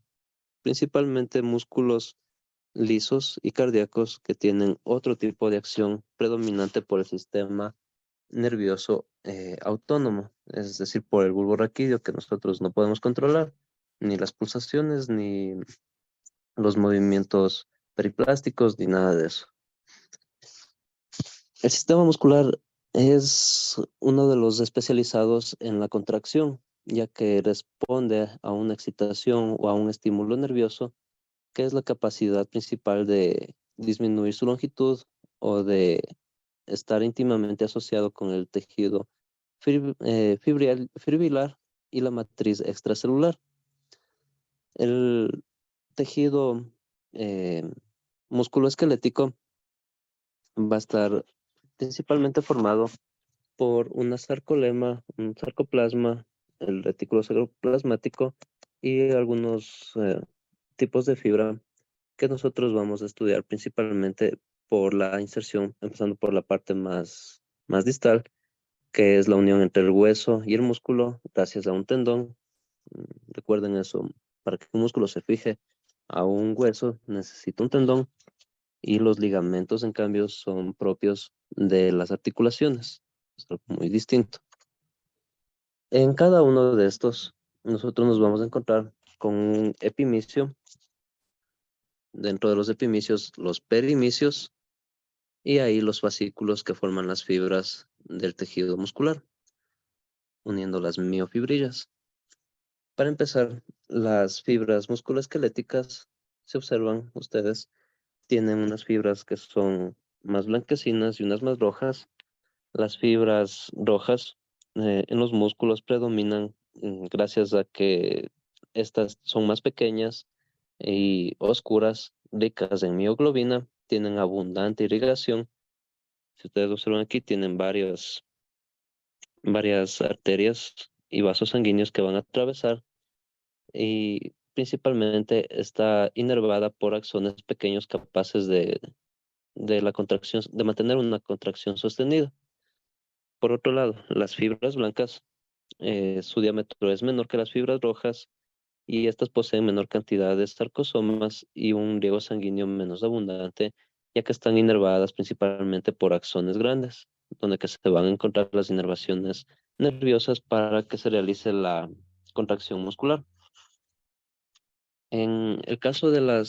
principalmente músculos lisos y cardíacos que tienen otro tipo de acción predominante por el sistema nervioso autónomo, es decir, por el bulbo raquídeo que nosotros no podemos controlar, ni las pulsaciones, ni los movimientos periplásticos, ni nada de eso. El sistema muscular es uno de los especializados en la contracción, ya que responde a una excitación o a un estímulo nervioso, que es la capacidad principal de disminuir su longitud o de estar íntimamente asociado con el tejido fibrilar y la matriz extracelular. El tejido eh, musculoesquelético va a estar principalmente formado por una sarcolema, un sarcoplasma, el retículo sarcoplasmático y algunos tipos de fibra que nosotros vamos a estudiar principalmente por la inserción, empezando por la parte más distal, que es la unión entre el hueso y el músculo gracias a un tendón. Recuerden eso, para que un músculo se fije a un hueso necesita un tendón y los ligamentos, en cambio, son propios de las articulaciones. Es algo muy distinto. En cada uno de estos, nosotros nos vamos a encontrar con un epimicio. Dentro de los epimicios, los perimicios y ahí los fascículos que forman las fibras del tejido muscular, uniendo las miofibrillas. Para empezar, las fibras musculoesqueléticas, se observan ustedes, tienen unas fibras que son más blanquecinas y unas más rojas. Las fibras rojas en los músculos predominan gracias a que estas son más pequeñas y oscuras, ricas en mioglobina, tienen abundante irrigación. Si ustedes observan aquí, tienen varias arterias y vasos sanguíneos que van a atravesar y principalmente está inervada por axones pequeños capaces de la contracción, de mantener una contracción sostenida. Por otro lado, las fibras blancas, su diámetro es menor que las fibras rojas y estas poseen menor cantidad de sarcosomas y un riego sanguíneo menos abundante, ya que están inervadas principalmente por axones grandes, donde que se van a encontrar las inervaciones nerviosas para que se realice la contracción muscular. En el caso de la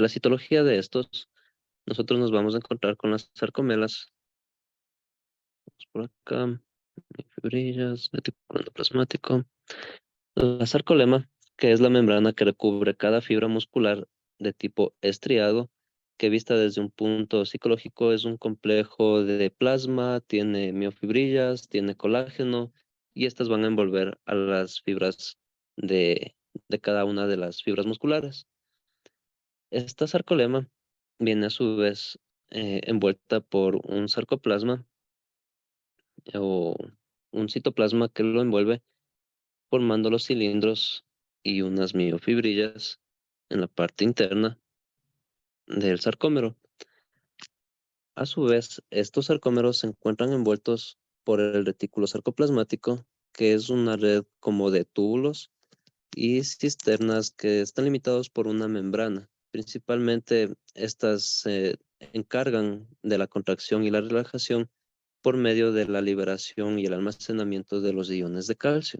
citología de estos, nosotros nos vamos a encontrar con las sarcomelas. Vamos por acá, fibrillas, reticulado endoplasmático. La sarcolema, que es la membrana que recubre cada fibra muscular de tipo estriado, que vista desde un punto psicológico es un complejo de plasma, tiene miofibrillas, tiene colágeno y estas van a envolver a las fibras de cada una de las fibras musculares. Esta sarcolema viene a su vez envuelta por un sarcoplasma o un citoplasma que lo envuelve formando los cilindros y unas miofibrillas en la parte interna del sarcómero. A su vez, estos sarcómeros se encuentran envueltos por el retículo sarcoplasmático, que es una red como de túbulos y cisternas que están limitados por una membrana. Principalmente estas se encargan de la contracción y la relajación por medio de la liberación y el almacenamiento de los iones de calcio.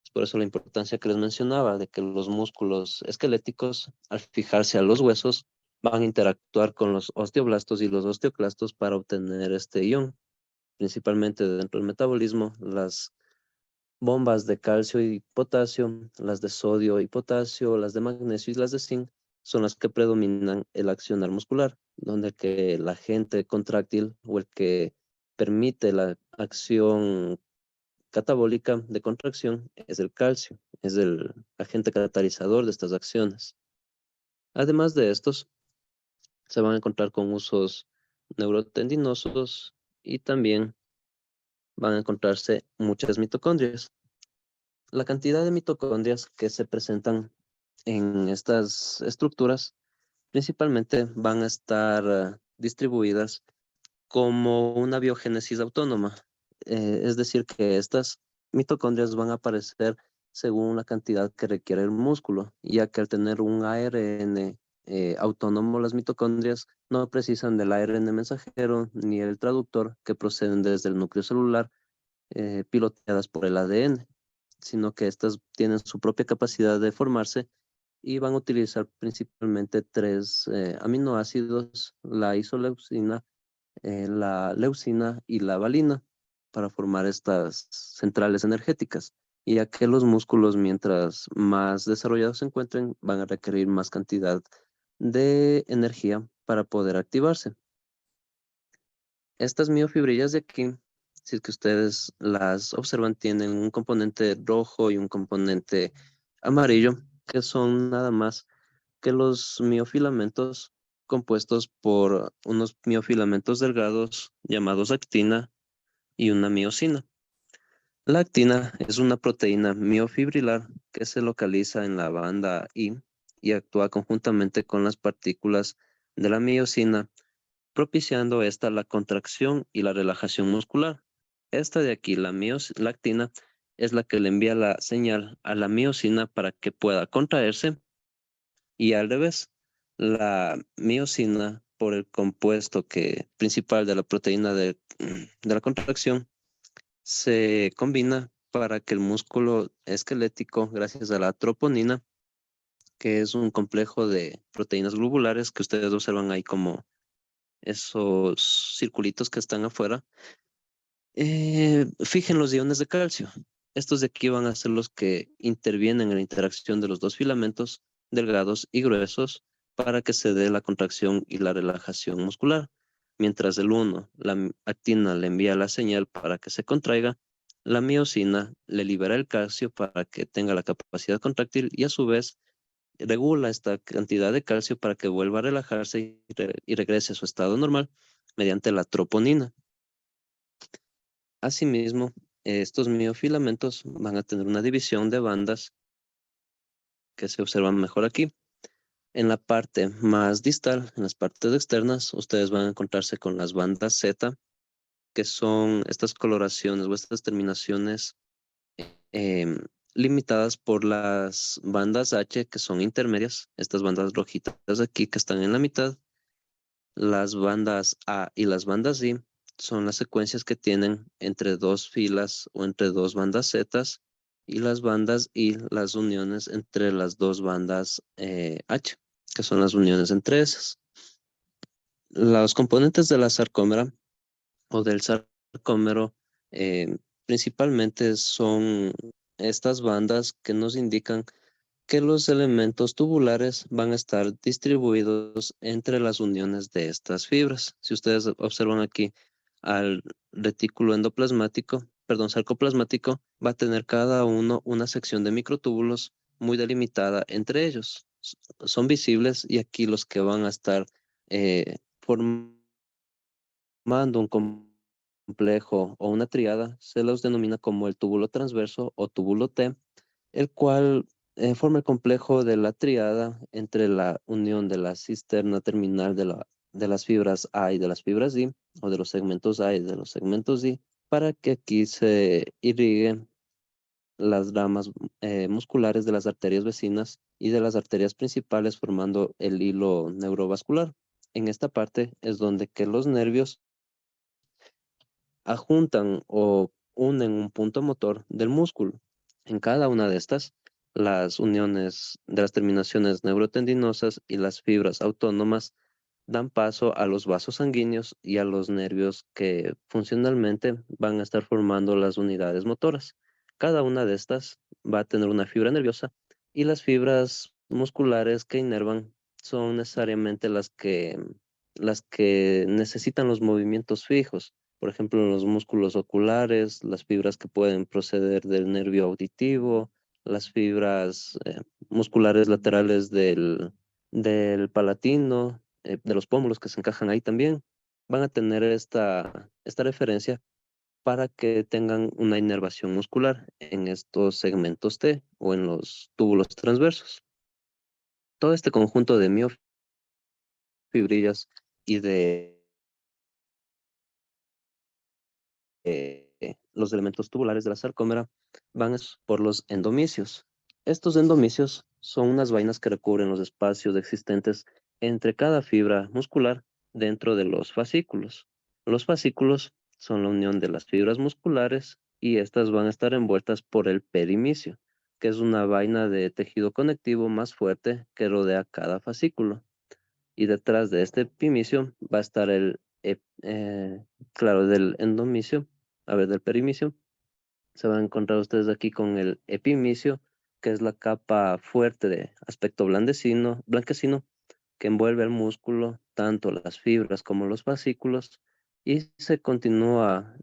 Es por eso la importancia que les mencionaba de que los músculos esqueléticos, al fijarse a los huesos, van a interactuar con los osteoblastos y los osteoclastos para obtener este ion. Principalmente dentro del metabolismo, las bombas de calcio y potasio, las de sodio y potasio, las de magnesio y las de zinc, son las que predominan el accionar muscular, donde que el agente contráctil o el que permite la acción catabólica de contracción es el calcio, es el agente catalizador de estas acciones. Además de estos, se van a encontrar con usos neurotendinosos y también van a encontrarse muchas mitocondrias. La cantidad de mitocondrias que se presentan en estas estructuras principalmente van a estar distribuidas como una biogénesis autónoma. Es decir, que estas mitocondrias van a aparecer según la cantidad que requiere el músculo, ya que al tener un ARN autónomo, las mitocondrias no precisan del ARN mensajero ni el traductor que proceden desde el núcleo celular, piloteadas por el ADN, sino que estas tienen su propia capacidad de formarse y van a utilizar principalmente tres aminoácidos, la isoleucina, la leucina y la valina, para formar estas centrales energéticas. Y ya que los músculos, mientras más desarrollados se encuentren, van a requerir más cantidad de energía para poder activarse. Estas miofibrillas de aquí, si es que ustedes las observan, tienen un componente rojo y un componente amarillo, que son nada más que los miofilamentos compuestos por unos miofilamentos delgados llamados actina y una miosina. La actina es una proteína miofibrilar que se localiza en la banda I y actúa conjuntamente con las partículas de la miosina, propiciando esta la contracción y la relajación muscular. Esta de aquí, la actina, es la que le envía la señal a la miosina para que pueda contraerse, y al revés, la miosina, por el compuesto principal de la proteína de la contracción, se combina para que el músculo esquelético, gracias a la troponina, que es un complejo de proteínas globulares que ustedes observan ahí como esos circulitos que están afuera, fijen los iones de calcio. Estos de aquí van a ser los que intervienen en la interacción de los dos filamentos delgados y gruesos para que se dé la contracción y la relajación muscular. Mientras el uno, la actina, le envía la señal para que se contraiga, la miosina le libera el calcio para que tenga la capacidad contráctil y a su vez regula esta cantidad de calcio para que vuelva a relajarse y regrese a su estado normal mediante la troponina. Asimismo, estos miofilamentos van a tener una división de bandas que se observan mejor aquí. En la parte más distal, en las partes externas, ustedes van a encontrarse con las bandas Z, que son estas coloraciones o estas terminaciones em, limitadas por las bandas H, que son intermedias, estas bandas rojitas de aquí que están en la mitad. Las bandas A y las bandas I son las secuencias que tienen entre dos filas o entre dos bandas Z, y las bandas I, las uniones entre las dos bandas H, que son las uniones entre esas. Los componentes de la sarcómera o del sarcómero principalmente son estas bandas que nos indican que los elementos tubulares van a estar distribuidos entre las uniones de estas fibras. Si ustedes observan aquí al retículo endoplasmático, perdón, sarcoplasmático, va a tener cada uno una sección de microtúbulos muy delimitada entre ellos. Son visibles y aquí los que van a estar formando un complejo o una triada se los denomina como el túbulo transverso o túbulo T, el cual forma el complejo de la triada entre la unión de la cisterna terminal de las fibras A y de las fibras I, o de los segmentos A y de los segmentos I, para que aquí se irriguen las ramas musculares de las arterias vecinas y de las arterias principales formando el hilo neurovascular. En esta parte es donde que los nervios adjuntan o unen un punto motor del músculo. En cada una de estas, las uniones de las terminaciones neurotendinosas y las fibras autónomas dan paso a los vasos sanguíneos y a los nervios que funcionalmente van a estar formando las unidades motoras. Cada una de estas va a tener una fibra nerviosa y las fibras musculares que inervan son necesariamente las que necesitan los movimientos fijos. Por ejemplo, los músculos oculares, las fibras que pueden proceder del nervio auditivo, las fibras musculares laterales del palatino, de los pómulos que se encajan ahí también, van a tener esta referencia para que tengan una inervación muscular en estos segmentos T o en los túbulos transversos. Todo este conjunto de miofibrillas y de los elementos tubulares de la sarcómera van por los endomicios. Estos endomicios son unas vainas que recubren los espacios existentes entre cada fibra muscular dentro de los fascículos. Los fascículos son la unión de las fibras musculares y estas van a estar envueltas por el perimicio, que es una vaina de tejido conectivo más fuerte que rodea cada fascículo. Y detrás de este epimicio va a estar claro, del endomicio, del perimicio, se van a encontrar ustedes aquí con el epimicio, que es la capa fuerte de aspecto blanquecino, que envuelve el músculo, tanto las fibras como los fascículos, y se continúa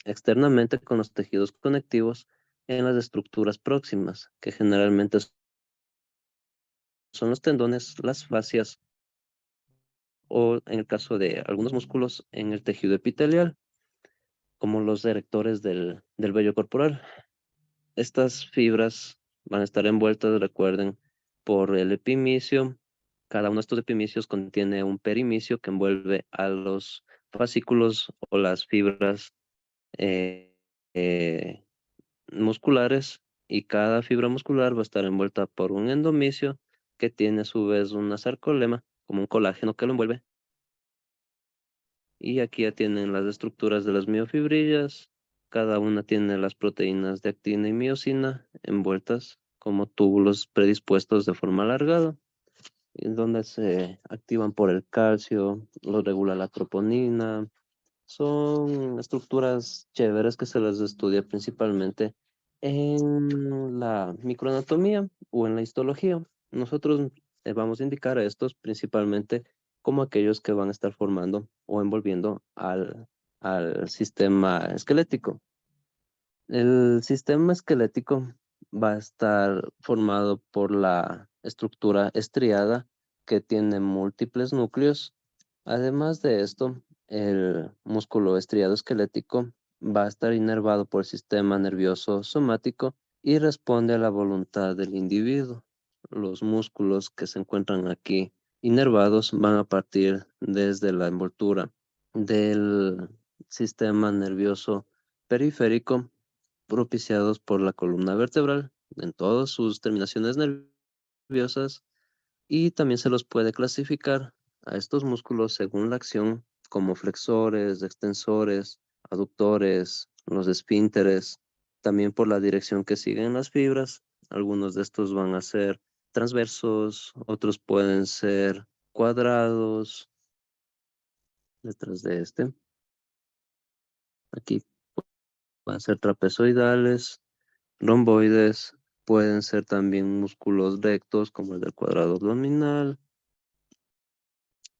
externamente con los tejidos conectivos en las estructuras próximas, que generalmente son los tendones, las fascias, o en el caso de algunos músculos, en el tejido epitelial, como los erectores del vello corporal. Estas fibras van a estar envueltas, recuerden, por el epimicio. Cada uno de estos epimicios contiene un perimicio que envuelve a los fascículos o las fibras eh, eh, musculares, y cada fibra muscular va a estar envuelta por un endomicio que tiene a su vez una sarcolema, como un colágeno que lo envuelve. Y aquí ya tienen las estructuras de las miofibrillas. Cada una tiene las proteínas de actina y miosina envueltas como túbulos predispuestos de forma alargada, en donde se activan por el calcio, lo regula la troponina. Son estructuras chéveres que se las estudia principalmente en la microanatomía o en la histología. Nosotros vamos a indicar a estos principalmente como aquellos que van a estar formando o envolviendo al sistema esquelético. El sistema esquelético va a estar formado por la estructura estriada que tiene múltiples núcleos. Además de esto, el músculo estriado esquelético va a estar inervado por el sistema nervioso somático y responde a la voluntad del individuo. Los músculos que se encuentran aquí inervados van a partir desde la envoltura del sistema nervioso periférico, propiciados por la columna vertebral en todas sus terminaciones nerviosas, y también se los puede clasificar a estos músculos según la acción como flexores, extensores, aductores, los esfínteres, también por la dirección que siguen las fibras. Algunos de estos van a ser transversos, otros pueden ser cuadrados, detrás de este. Aquí pueden ser trapezoidales, romboides, Pueden ser también músculos rectos como el del cuadrado abdominal.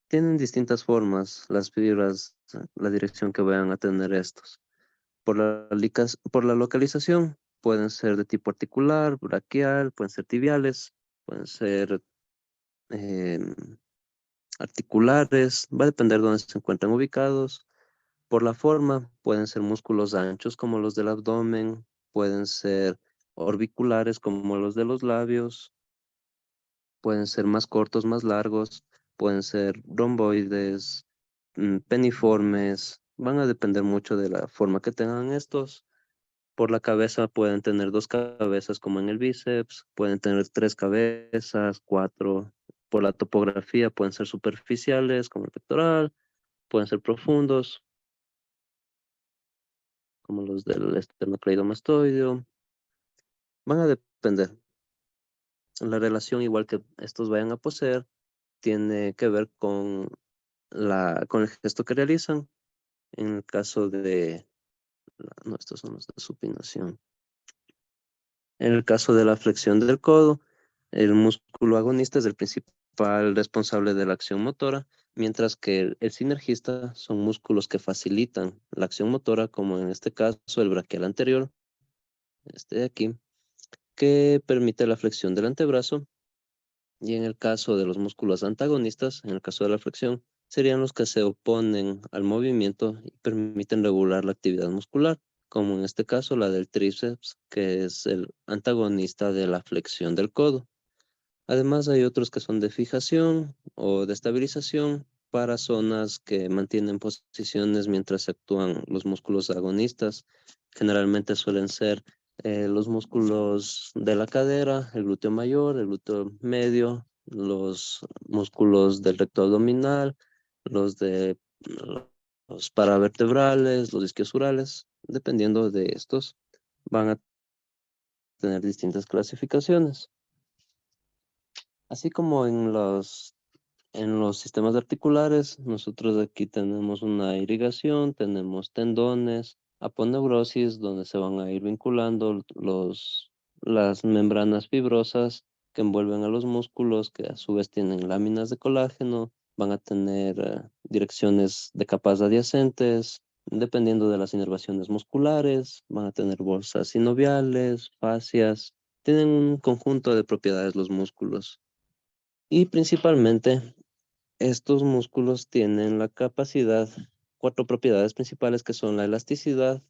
Tienen distintas formas las fibras, la dirección que vayan a tener estos. Por la localización, pueden ser de tipo articular, braquial, pueden ser tibiales, pueden ser em, articulares, va a depender de dónde se encuentran ubicados. Por la forma, pueden ser músculos anchos como los del abdomen, pueden ser orbiculares como los de los labios, pueden ser más cortos, más largos, pueden ser romboides, peniformes, van a depender mucho de la forma que tengan estos. Por la cabeza pueden tener dos cabezas como en el bíceps, pueden tener tres cabezas, cuatro. Por la topografía pueden ser superficiales como el pectoral, pueden ser profundos como los del esternocleidomastoideo. Van a depender. La relación igual que estos vayan a poseer tiene que ver con con el gesto que realizan. En el caso de, no, estos son los de supinación. En el caso de la flexión del codo, el músculo agonista es el principal responsable de la acción motora, mientras que el sinergista son músculos que facilitan la acción motora, como en este caso el braquial anterior, este de aquí, que permite la flexión del antebrazo, y en el caso de los músculos antagonistas, en el caso de la flexión, serían los que se oponen al movimiento y permiten regular la actividad muscular, como en este caso la del tríceps, que es el antagonista de la flexión del codo. Además, hay otros que son de fijación o de estabilización para zonas que mantienen posiciones mientras actúan los músculos agonistas. Generalmente suelen ser los músculos de la cadera, el glúteo mayor, el glúteo medio, los músculos del recto abdominal, los de los paravertebrales, los isquiosurales. Dependiendo de estos, van a tener distintas clasificaciones. Así como en los sistemas articulares, nosotros aquí tenemos una irrigación, tenemos tendones, aponeurosis, donde se van a ir vinculando las membranas fibrosas que envuelven a los músculos, que a su vez tienen láminas de colágeno, van a tener direcciones de capas adyacentes, dependiendo de las inervaciones musculares, van a tener bolsas sinoviales, fascias, tienen un conjunto de propiedades los músculos. Y principalmente estos músculos tienen la capacidad, cuatro propiedades principales que son la elasticidad,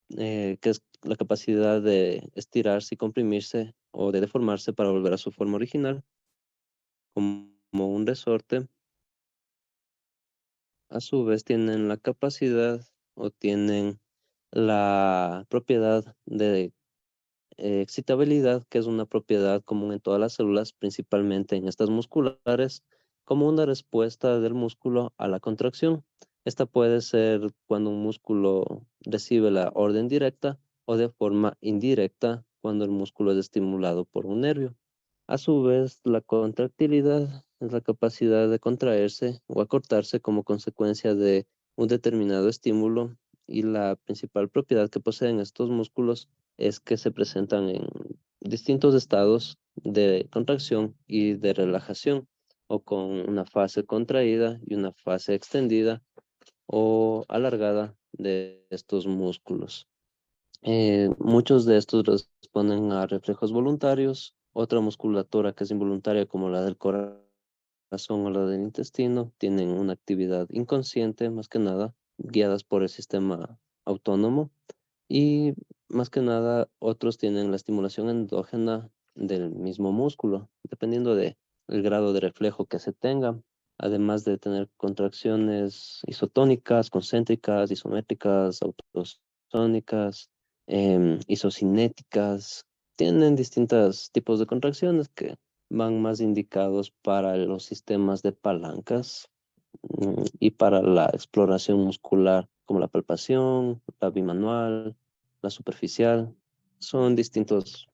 que es la capacidad de estirarse y comprimirse o de deformarse para volver a su forma original, como un resorte. A su vez tienen la capacidad o tienen la propiedad de excitabilidad, que es una propiedad común en todas las células, principalmente en estas musculares, como una respuesta del músculo a la contracción. Esta puede ser cuando un músculo recibe la orden directa o de forma indirecta cuando el músculo es estimulado por un nervio. A su vez, la contractilidad es la capacidad de contraerse o acortarse como consecuencia de un determinado estímulo, y la principal propiedad que poseen estos músculos es que se presentan en distintos estados de contracción y de relajación, o con una fase contraída y una fase extendida o alargada de estos músculos. Muchos de estos responden a reflejos voluntarios. Otra musculatura que es involuntaria, como la del corazón o la del intestino, tienen una actividad inconsciente, más que nada, guiadas por el sistema autónomo. Y más que nada, otros tienen la estimulación endógena del mismo músculo, dependiendo de el grado de reflejo que se tenga, además de tener contracciones isotónicas, concéntricas, isométricas, autosónicas, isocinéticas. Tienen distintos tipos de contracciones que van más indicados para los sistemas de palancas, y para la exploración muscular, como la palpación, la bimanual, la superficial. Son distintos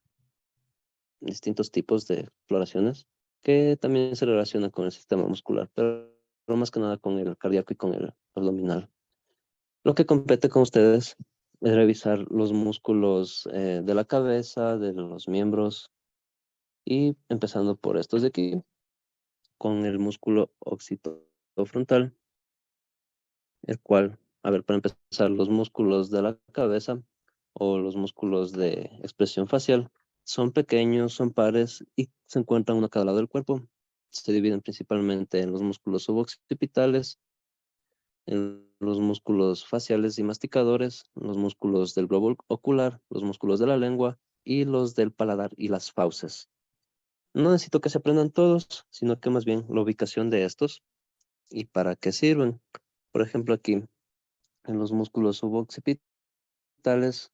tipos de exploraciones que también se relacionan con el sistema muscular, pero más que nada con el cardíaco y con el abdominal. Lo que compete con ustedes, revisar los músculos de la cabeza, de los miembros, y empezando por estos de aquí, con el músculo occipitofrontal, el cual, a ver, para empezar, los músculos de la cabeza o los músculos de expresión facial son pequeños, son pares y se encuentran uno a cada lado del cuerpo. Se dividen principalmente en los músculos suboccipitales, en los músculos faciales y masticadores, los músculos del globo ocular, los músculos de la lengua y los del paladar y las fauces. No necesito que se aprendan todos, sino que más bien la ubicación de estos y para qué sirven. Por ejemplo, aquí en los músculos suboccipitales,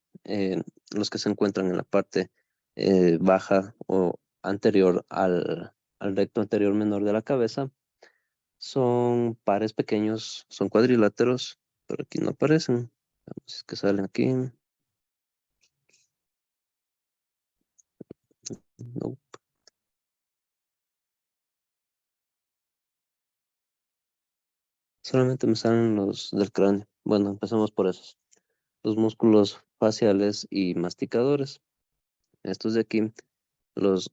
los que se encuentran en la parte baja o anterior al recto anterior menor de la cabeza, son pares pequeños, son cuadriláteros, pero aquí no aparecen. Vamos si es que salen aquí. No, solamente me salen los del cráneo. Bueno, empezamos por esos. Los músculos faciales y masticadores. Estos de aquí, los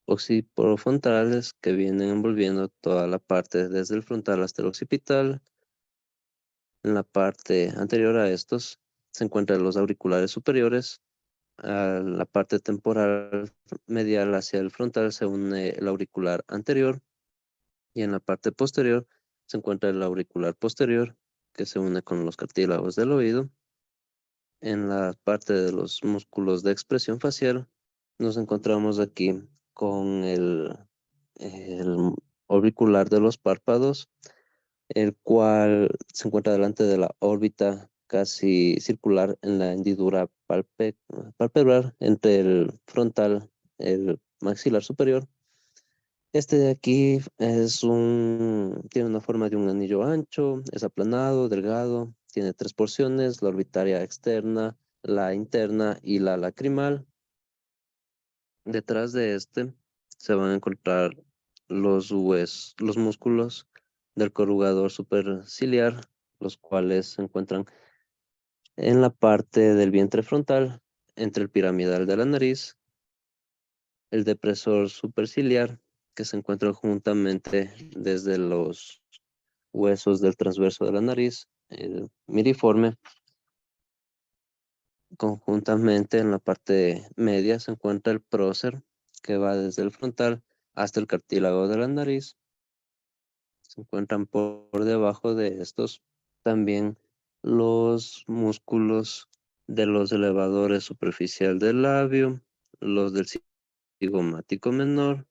occipitofrontales que vienen envolviendo toda la parte desde el frontal hasta el occipital. En la parte anterior a estos se encuentran los auriculares superiores. A la parte temporal medial hacia el frontal se une el auricular anterior y en la parte posterior se encuentra el auricular posterior que se une con los cartílagos del oído. En la parte de los músculos de expresión facial nos encontramos aquí con el auricular de los párpados, el cual se encuentra delante de la órbita casi circular en la hendidura palpebral entre el frontal, el maxilar superior. Este de aquí tiene una forma de un anillo ancho, es aplanado, delgado, tiene 3 porciones, la orbitaria externa, la interna y la lacrimal. Detrás de este se van a encontrar los músculos del corrugador superciliar, los cuales se encuentran en la parte del vientre frontal, entre el piramidal de la nariz, el depresor superciliar, que se encuentra juntamente desde los huesos del transverso de la nariz, el miriforme. Conjuntamente en la parte media se encuentra el prócer, que va desde el frontal hasta el cartílago de la nariz. Se encuentran por debajo de estos también los músculos de los elevadores superficial del labio, los del cigomático menor,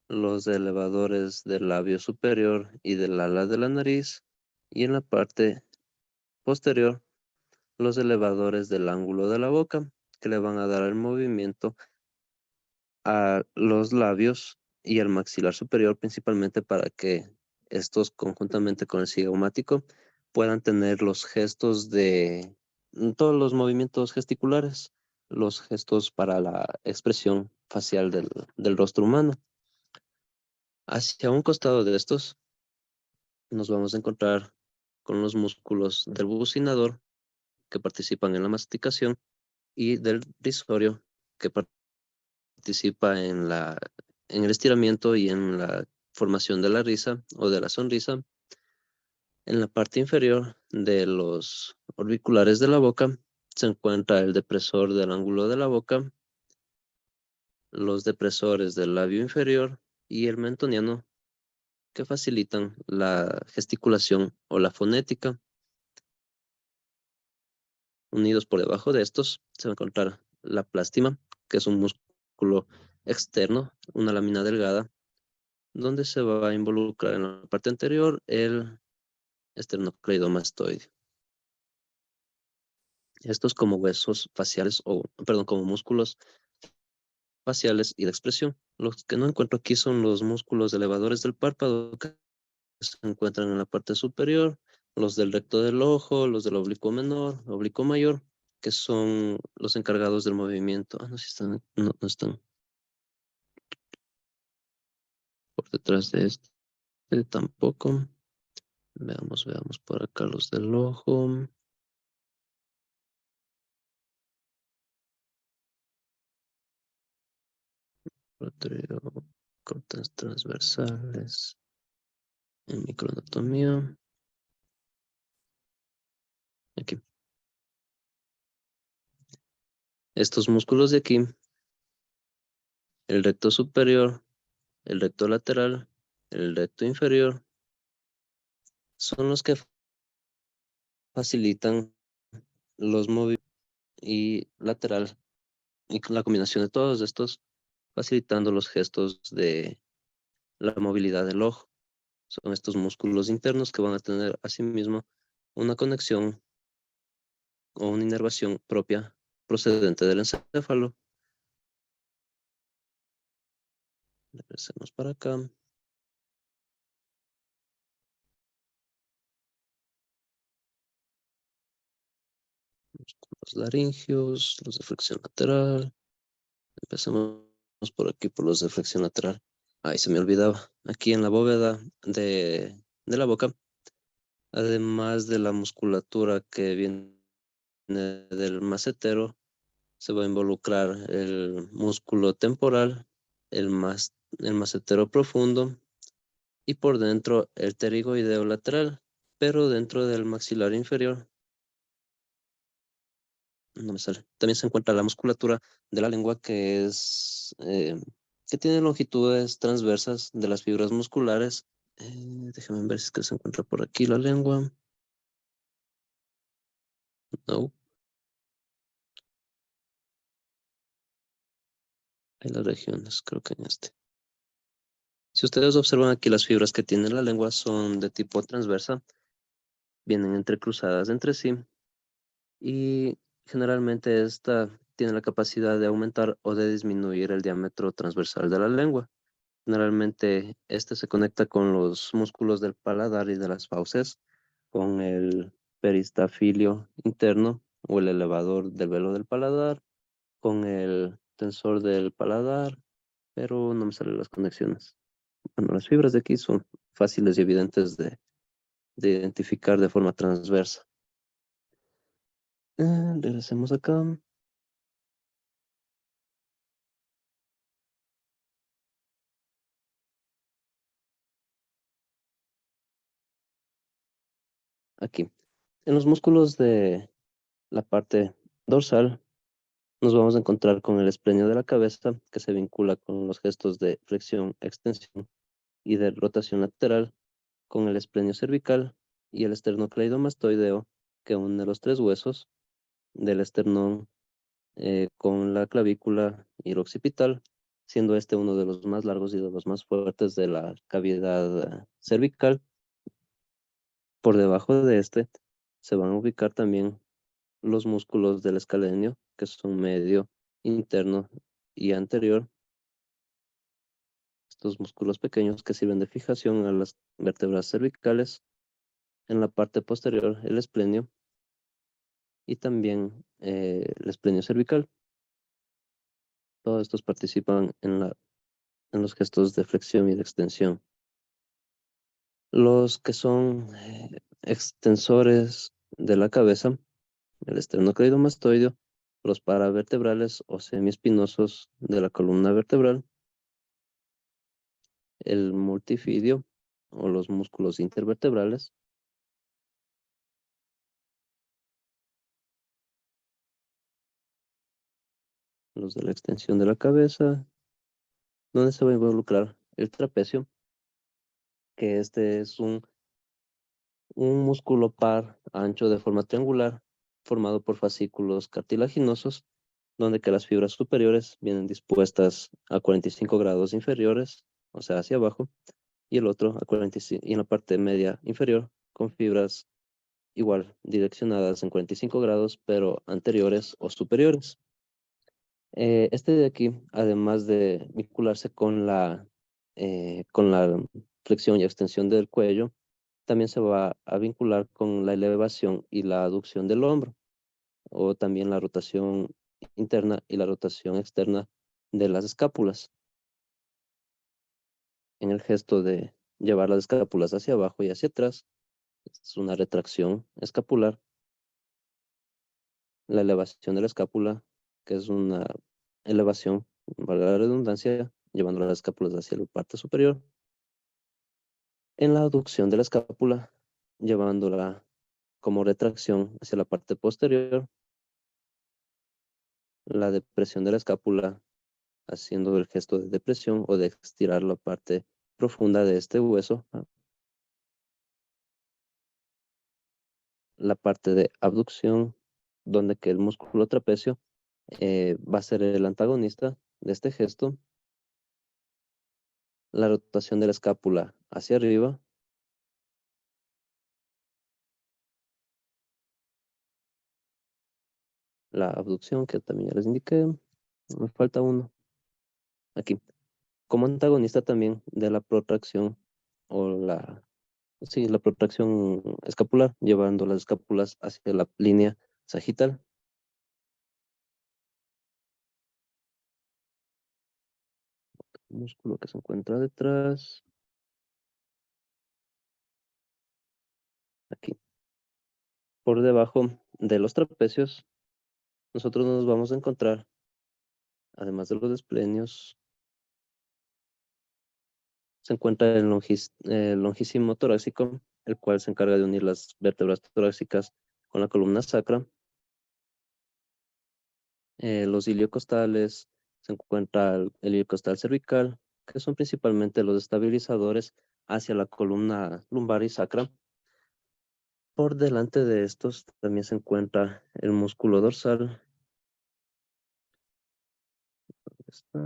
los elevadores del labio superior y del ala de la nariz, y en la parte posterior los elevadores del ángulo de la boca, que le van a dar el movimiento a los labios y al maxilar superior, principalmente para que estos, conjuntamente con el cigomático, puedan tener los gestos de todos los movimientos gesticulares, los gestos para la expresión facial del rostro humano. Hacia un costado de estos nos vamos a encontrar con los músculos del bucinador que participan en la masticación y del risorio que participa en el estiramiento y en la formación de la risa o de la sonrisa. En la parte inferior de los orbiculares de la boca se encuentra el depresor del ángulo de la boca, los depresores del labio inferior y el mentoniano, que facilitan la gesticulación o la fonética. Unidos por debajo de estos se va a encontrar la plástima, que es un músculo externo, una lámina delgada, donde se va a involucrar en la parte anterior el esternocleidomastoide. Estos como huesos faciales como músculos faciales y de expresión. Los que no encuentro aquí son los músculos elevadores del párpado que se encuentran en la parte superior, los del recto del ojo, los del oblicuo menor, oblicuo mayor, que son los encargados del movimiento. No, si están, no están por detrás de este tampoco. Veamos por acá los del ojo. respiratorio, cortes transversales, en microanatomía. Aquí. Estos músculos de aquí, el recto superior, el recto lateral, el recto inferior, son los que facilitan los movimientos y lateral, y la combinación de todos estos facilitando los gestos de la movilidad del ojo. Son estos músculos internos que van a tener asimismo una conexión o una inervación propia procedente del encéfalo. Regresemos para acá. Músculos laringeos, los de flexión lateral. Empecemos por aquí, por los de flexión lateral. Ay, se me olvidaba. Aquí en la bóveda de la boca, además de la musculatura que viene del macetero, se va a involucrar el músculo temporal, el macetero profundo y por dentro el pterigoideo lateral, pero dentro del maxilar inferior. No me sale. También se encuentra la musculatura de la lengua que tiene longitudes transversas de las fibras musculares. Déjame ver si es que se encuentra por aquí la lengua. No. Hay las regiones, creo que en este. Si ustedes observan aquí, las fibras que tiene la lengua son de tipo transversa, vienen entrecruzadas entre sí y generalmente esta tiene la capacidad de aumentar o de disminuir el diámetro transversal de la lengua. Generalmente este se conecta con los músculos del paladar y de las fauces, con el peristafilio interno o el elevador del velo del paladar, con el tensor del paladar, pero no me salen las conexiones. Bueno, las fibras de aquí son fáciles y evidentes de identificar de forma transversa. Regresemos acá. Aquí. En los músculos de la parte dorsal nos vamos a encontrar con el esplenio de la cabeza, que se vincula con los gestos de flexión, extensión y de rotación lateral, con el esplenio cervical y el esternocleidomastoideo, que une los tres huesos del esternón con la clavícula y el occipital, siendo este uno de los más largos y de los más fuertes de la cavidad cervical. Por debajo de este se van a ubicar también los músculos del escalenio, que son medio, interno y anterior. Estos músculos pequeños que sirven de fijación a las vértebras cervicales. En la parte posterior, el esplenio y también el esplenio cervical. Todos estos participan en los gestos de flexión y de extensión. Los que son extensores de la cabeza, el esternocleidomastoideo, los paravertebrales o semiespinosos de la columna vertebral, el multifidio o los músculos intervertebrales, los de la extensión de la cabeza, donde se va a involucrar el trapecio, que este es un músculo par ancho de forma triangular, formado por fascículos cartilaginosos, donde que las fibras superiores vienen dispuestas a 45 grados inferiores, o sea, hacia abajo, y el otro a 45, y en la parte media inferior, con fibras igual direccionadas en 45 grados, pero anteriores o superiores. Este de aquí, además de vincularse con la flexión y extensión del cuello, también se va a vincular con la elevación y la aducción del hombro, o también la rotación interna y la rotación externa de las escápulas. En el gesto de llevar las escápulas hacia abajo y hacia atrás, es una retracción escapular. La elevación de la escápula, que es una elevación, valga la redundancia, llevando las escápulas hacia la parte superior. En la aducción de la escápula, llevándola como retracción hacia la parte posterior. La depresión de la escápula, haciendo el gesto de depresión o de estirar la parte profunda de este hueso. La parte de abducción, donde que el músculo trapecio va a ser el antagonista de este gesto. La rotación de la escápula hacia arriba. La abducción, que también ya les indiqué. Me falta uno. Aquí. Como antagonista también de la protracción o la protracción escapular, llevando las escápulas hacia la línea sagital. Músculo que se encuentra detrás. Aquí. Por debajo de los trapecios, nosotros nos vamos a encontrar, además de los esplenios, se encuentra el longísimo torácico, el cual se encarga de unir las vértebras torácicas con la columna sacra. Los iliocostales, se encuentra el iliocostal cervical, que son principalmente los estabilizadores hacia la columna lumbar y sacra. Por delante de estos también se encuentra el músculo dorsal. Está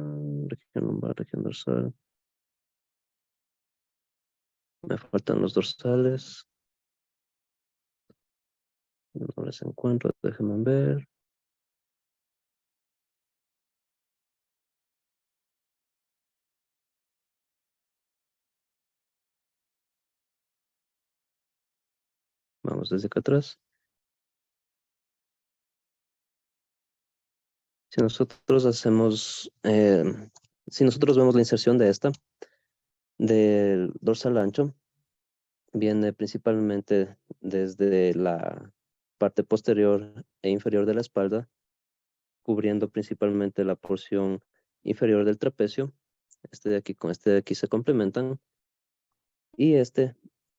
región lumbar, región dorsal. Me faltan los dorsales. No les encuentro, déjenme ver. Vamos desde acá atrás. Si nosotros hacemos, si nosotros vemos la inserción de esta, del dorsal ancho, viene principalmente desde la parte posterior e inferior de la espalda, cubriendo principalmente la porción inferior del trapecio. Este de aquí con este de aquí se complementan. Y este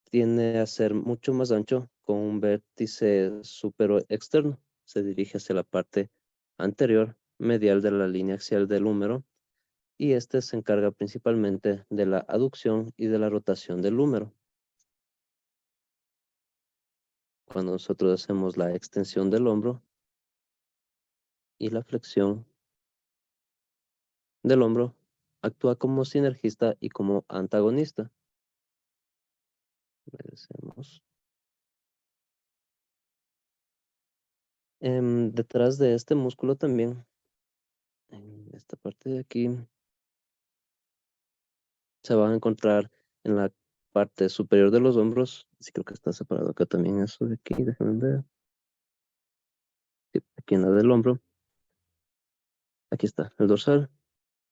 tiende a ser mucho más ancho con un vértice supero externo. Se dirige hacia la parte anterior, medial de la línea axial del húmero, y este se encarga principalmente de la aducción y de la rotación del húmero. Cuando nosotros hacemos la extensión del hombro y la flexión del hombro, actúa como sinergista y como antagonista. Regresemos. Detrás de este músculo también, en esta parte de aquí, se van a encontrar en la parte superior de los hombros. Sí, creo que está separado acá también eso de aquí, déjenme ver. Sí, aquí en la del hombro. Aquí está, el dorsal.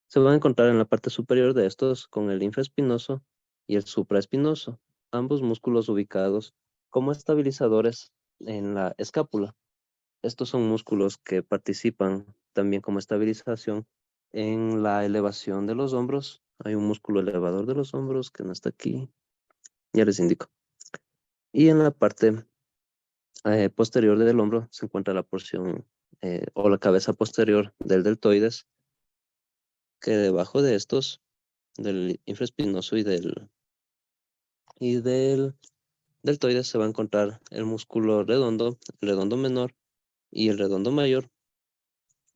Se van a encontrar en la parte superior de estos con el infraespinoso y el supraespinoso, ambos músculos ubicados como estabilizadores en la escápula. Estos son músculos que participan también como estabilización en la elevación de los hombros. Hay un músculo elevador de los hombros que no está aquí. Ya les indico. Y en la parte posterior del hombro se encuentra la porción o la cabeza posterior del deltoides, que debajo de estos, del infraespinoso y del deltoides, se va a encontrar el músculo redondo, el redondo menor y el redondo mayor,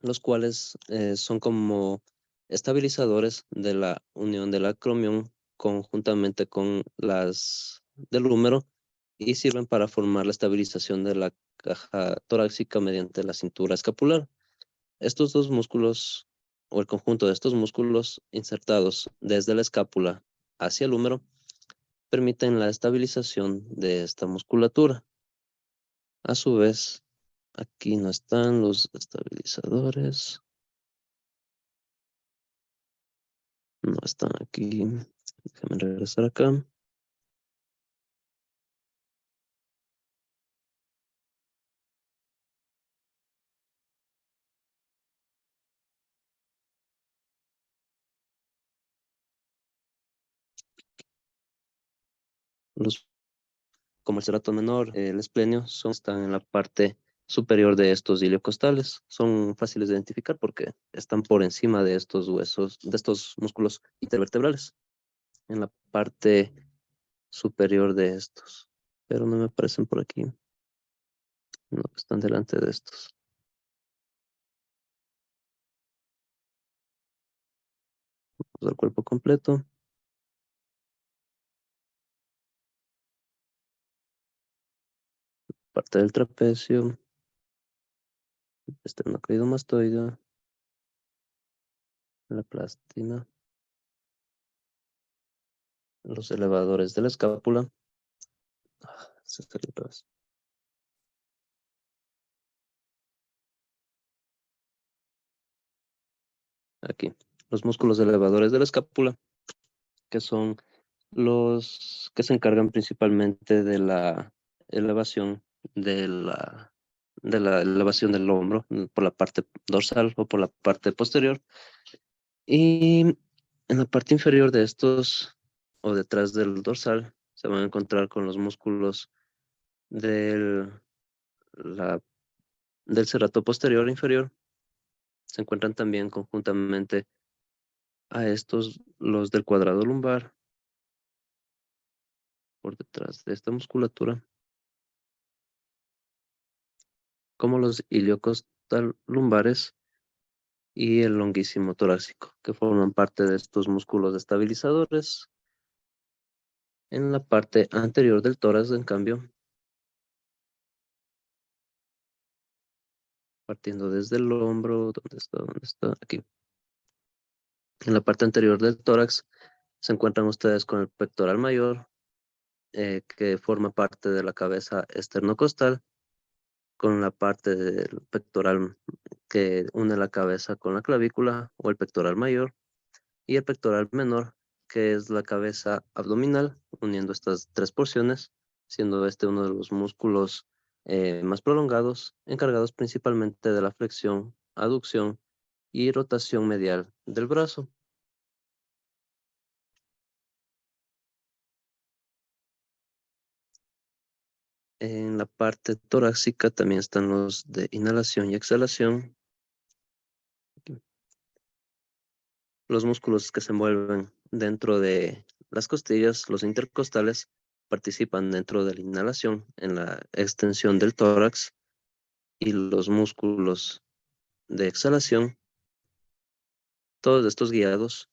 los cuales son como estabilizadores de la unión del acromión conjuntamente con las del húmero y sirven para formar la estabilización de la caja torácica mediante la cintura escapular. Estos dos músculos, o el conjunto de estos músculos insertados desde la escápula hacia el húmero, permiten la estabilización de esta musculatura. A su vez, aquí no están los estabilizadores. No están aquí. Déjame regresar acá. Los, como el cerato menor, el esplenio, están en la parte superior de estos iliocostales. Son fáciles de identificar porque están por encima de estos huesos, de estos músculos intervertebrales, en la parte superior de estos. Pero no me aparecen por aquí. No, están delante de estos. Vamos al cuerpo completo. Parte del trapecio. Esternocleidomastoideo. La plástina. Los elevadores de la escápula. Se salió otra vez. Aquí. Los músculos elevadores de la escápula, que son los que se encargan principalmente de la elevación de la elevación del hombro por la parte dorsal o por la parte posterior. Y en la parte inferior de estos o detrás del dorsal se van a encontrar con los músculos del, la, del cerato posterior inferior. Se encuentran también conjuntamente a estos los del cuadrado lumbar por detrás de esta musculatura, como los iliocostal lumbares y el longuísimo torácico, que forman parte de estos músculos estabilizadores. En la parte anterior del tórax, en cambio, partiendo desde el hombro, ¿dónde está? ¿Dónde está? Aquí. En la parte anterior del tórax se encuentran ustedes con el pectoral mayor, que forma parte de la cabeza esternocostal, con la parte del pectoral que une la cabeza con la clavícula o el pectoral mayor, y el pectoral menor, que es la cabeza abdominal, uniendo estas tres porciones, siendo este uno de los músculos más prolongados, encargados principalmente de la flexión, aducción y rotación medial del brazo. En la parte torácica también están los de inhalación y exhalación. Los músculos que se mueven dentro de las costillas, los intercostales, participan dentro de la inhalación en la extensión del tórax, y los músculos de exhalación, todos estos guiados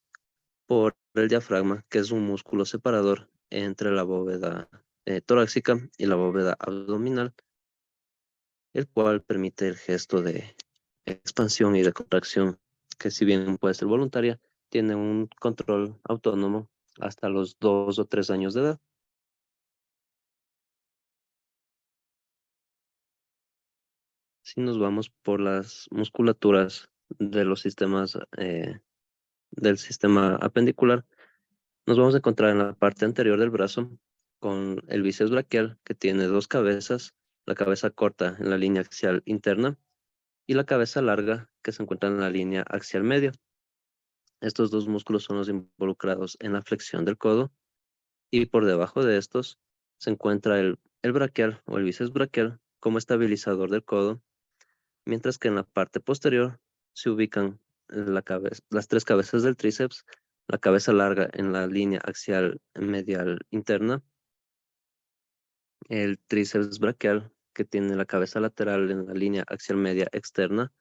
por el diafragma, que es un músculo separador entre la bóveda torácica y la bóveda abdominal, el cual permite el gesto de expansión y de contracción, que si bien puede ser voluntaria, tiene un control autónomo hasta los 2 o 3 años de edad. Si nos vamos por las musculaturas de los sistemas del sistema apendicular, nos vamos a encontrar en la parte anterior del brazo con el bíceps braquial, que tiene dos cabezas, la cabeza corta en la línea axial interna y la cabeza larga, que se encuentra en la línea axial media. Estos dos músculos son los involucrados en la flexión del codo, y por debajo de estos se encuentra el braquial o el bíceps braquial como estabilizador del codo, mientras que en la parte posterior se ubican las tres cabezas del tríceps, la cabeza larga en la línea axial medial interna, el tríceps braquial, que tiene la cabeza lateral en la línea axial media externa,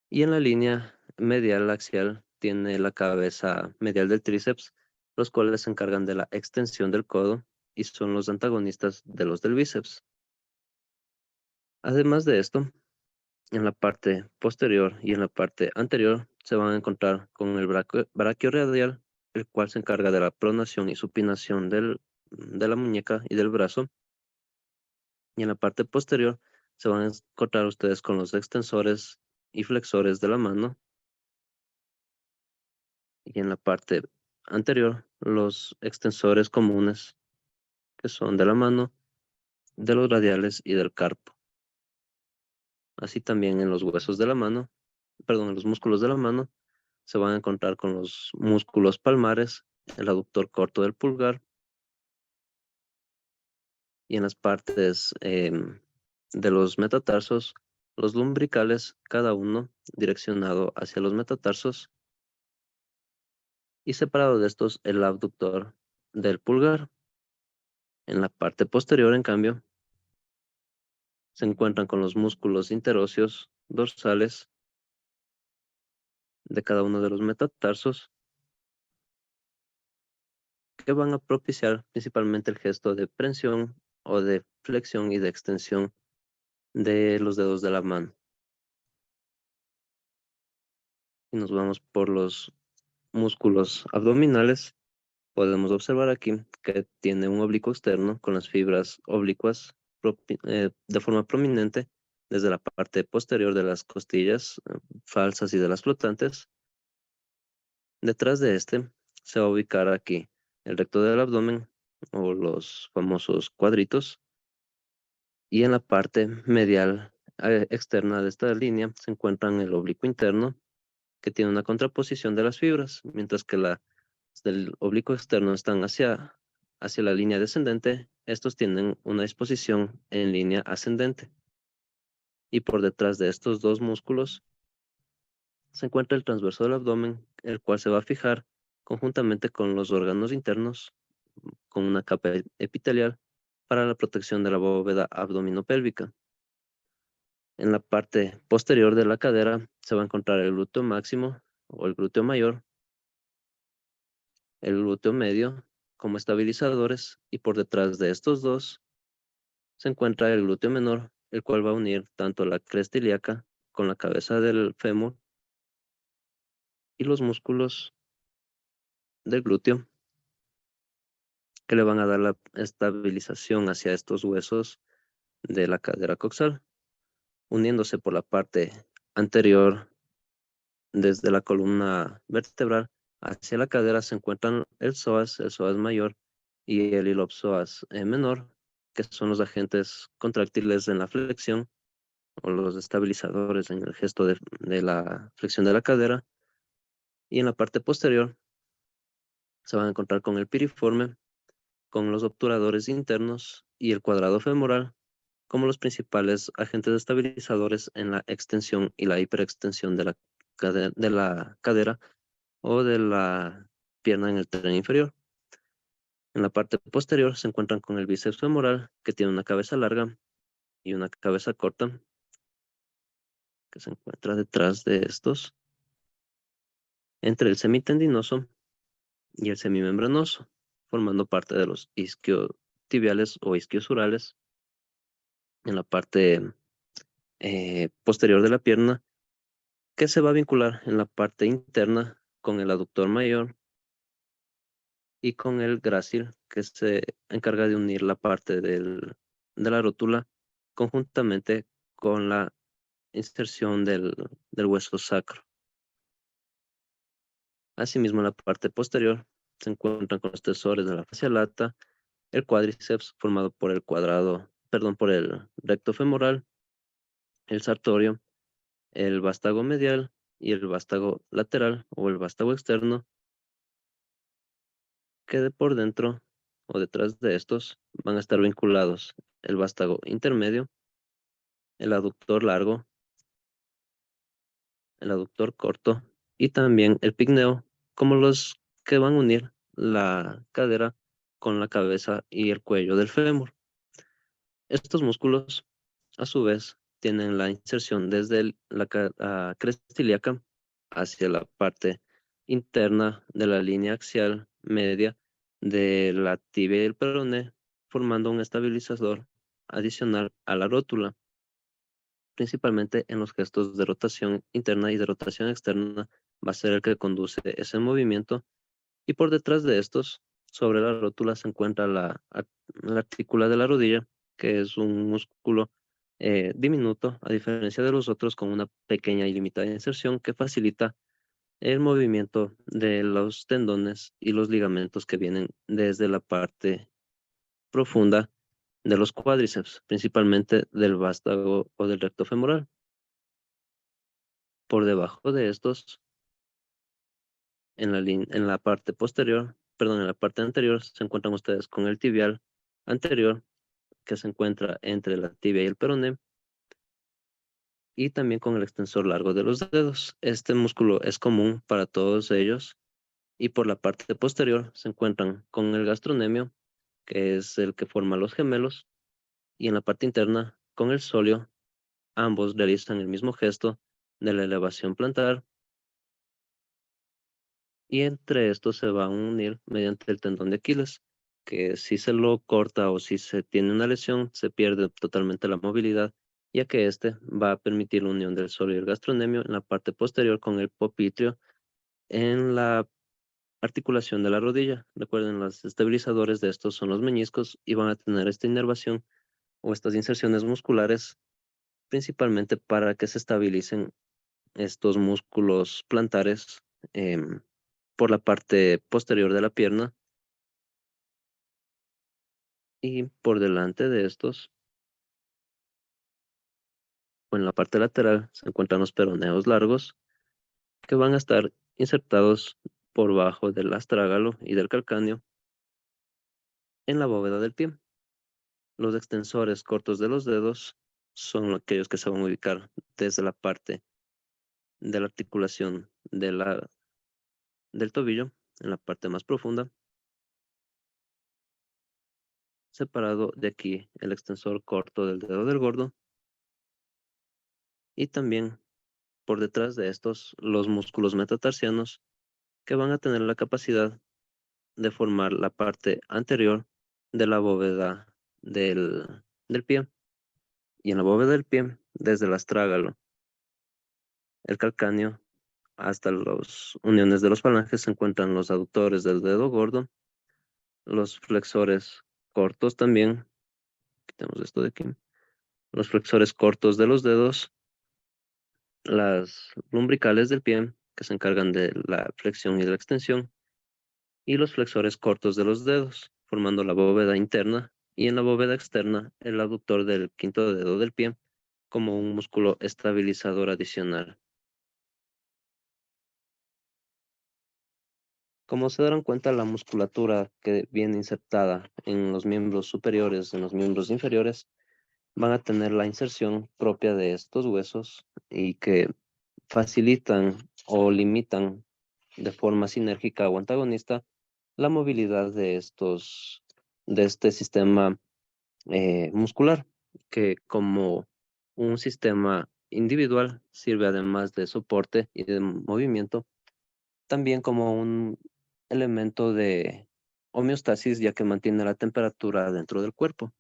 y en la línea medial axial tiene la cabeza medial del tríceps, los cuales se encargan de la extensión del codo y son los antagonistas de los del bíceps. Además de esto, en la parte posterior y en la parte anterior se van a encontrar con el brachioradial, el cual se encarga de la pronación y supinación de la muñeca y del brazo. Y en la parte posterior se van a encontrar ustedes con los extensores y flexores de la mano. Y en la parte anterior, los extensores comunes, que son de la mano, de los radiales y del carpo. Así también en los huesos de la mano, perdón, en los músculos de la mano, se van a encontrar con los músculos palmares, el aductor corto del pulgar, y en las partes de los metatarsos, los lumbricales, cada uno direccionado hacia los metatarsos, y separado de estos el abductor del pulgar. En la parte posterior, en cambio, se encuentran con los músculos interóseos dorsales de cada uno de los metatarsos, que van a propiciar principalmente el gesto de prensión o de flexión y de extensión de los dedos de la mano. Y nos vamos por los músculos abdominales. Podemos observar aquí que tiene un oblicuo externo con las fibras oblicuas de forma prominente desde la parte posterior de las costillas falsas y de las flotantes. Detrás de este se va a ubicar aquí el recto del abdomen o los famosos cuadritos, y en la parte medial externa de esta línea se encuentran el oblicuo interno, que tiene una contraposición de las fibras, mientras que las del oblicuo externo están hacia la línea descendente. Estos tienen una disposición en línea ascendente. Y por detrás de estos dos músculos se encuentra el transverso del abdomen, el cual se va a fijar conjuntamente con los órganos internos con una capa epitelial para la protección de la bóveda abdominopélvica. En la parte posterior de la cadera se va a encontrar el glúteo máximo o el glúteo mayor, el glúteo medio como estabilizadores, y por detrás de estos dos se encuentra el glúteo menor, el cual va a unir tanto la cresta ilíaca con la cabeza del fémur y los músculos del glúteo, que le van a dar la estabilización hacia estos huesos de la cadera coxal, uniéndose por la parte anterior desde la columna vertebral hacia la cadera. Se encuentran el psoas mayor y el ilopsoas menor, que son los agentes contráctiles en la flexión o los estabilizadores en el gesto de la flexión de la cadera. Y en la parte posterior se van a encontrar con el piriforme, con los obturadores internos y el cuadrado femoral como los principales agentes estabilizadores en la extensión y la hiperextensión de la cadera o de la pierna en el tren inferior. En la parte posterior se encuentran con el bíceps femoral, que tiene una cabeza larga y una cabeza corta, que se encuentra detrás de estos, entre el semitendinoso y el semimembranoso, formando parte de los isquiotibiales o isquiosurales. En la parte posterior de la pierna, que se va a vincular en la parte interna con el aductor mayor y con el grácil, que se encarga de unir la parte de la rótula conjuntamente con la inserción del hueso sacro. Asimismo, en la parte posterior se encuentran con los tesores de la fascia lata, el cuádriceps formado por por el recto femoral, el sartorio, el vástago medial y el vástago lateral o el vástago externo, que de por dentro o detrás de estos van a estar vinculados el vástago intermedio, el aductor largo, el aductor corto y también el pigmeo, como los que van a unir la cadera con la cabeza y el cuello del fémur. Estos músculos, a su vez, tienen la inserción desde la cresta ilíaca hacia la parte interna de la línea axial media de la tibia y el peroné, formando un estabilizador adicional a la rótula, principalmente en los gestos de rotación interna y de rotación externa. Va a ser el que conduce ese movimiento. Y por detrás de estos, sobre la rótula, se encuentra la artícula de la rodilla, que es un músculo diminuto, a diferencia de los otros, con una pequeña y limitada inserción que facilita el movimiento de los tendones y los ligamentos que vienen desde la parte profunda de los cuádriceps, principalmente del vástago o del recto femoral. Por debajo de estos, en la parte posterior, perdón, en la parte anterior, se encuentran ustedes con el tibial anterior, que se encuentra entre la tibia y el peroné, y también con el extensor largo de los dedos. Este músculo es común para todos ellos, y por la parte posterior se encuentran con el gastrocnemio, que es el que forma los gemelos, y en la parte interna con el sóleo. Ambos realizan el mismo gesto de la elevación plantar, y entre estos se van a unir mediante el tendón de Aquiles, que si se lo corta o si se tiene una lesión, se pierde totalmente la movilidad, ya que este va a permitir la unión del sóleo y el gastrocnemio en la parte posterior con el popitrio en la articulación de la rodilla. Recuerden, los estabilizadores de estos son los meñiscos y van a tener esta inervación o estas inserciones musculares principalmente para que se estabilicen estos músculos plantares por la parte posterior de la pierna, y por delante de estos o en la parte lateral se encuentran los peroneos largos que van a estar insertados por bajo del astrágalo y del calcáneo en la bóveda del pie. Los extensores cortos de los dedos son aquellos que se van a ubicar desde la parte de la articulación del tobillo, en la parte más profunda, separado de aquí el extensor corto del dedo del gordo, y también por detrás de estos los músculos metatarsianos, que van a tener la capacidad de formar la parte anterior de la bóveda del pie. Y en la bóveda del pie, desde el astrágalo, el calcáneo, hasta las uniones de los falanges, se encuentran los aductores del dedo gordo, los flexores cortos también, quitemos esto de aquí, los flexores cortos de los dedos, las lumbricales del pie, que se encargan de la flexión y de la extensión, y los flexores cortos de los dedos, formando la bóveda interna, y en la bóveda externa el aductor del quinto dedo del pie como un músculo estabilizador adicional. Como se darán cuenta, la musculatura que viene insertada en los miembros superiores, en los miembros inferiores, van a tener la inserción propia de estos huesos y que facilitan o limitan de forma sinérgica o antagonista la movilidad de este sistema muscular, que como un sistema individual sirve además de soporte y de movimiento, también como un elemento de homeostasis, ya que mantiene la temperatura dentro del cuerpo,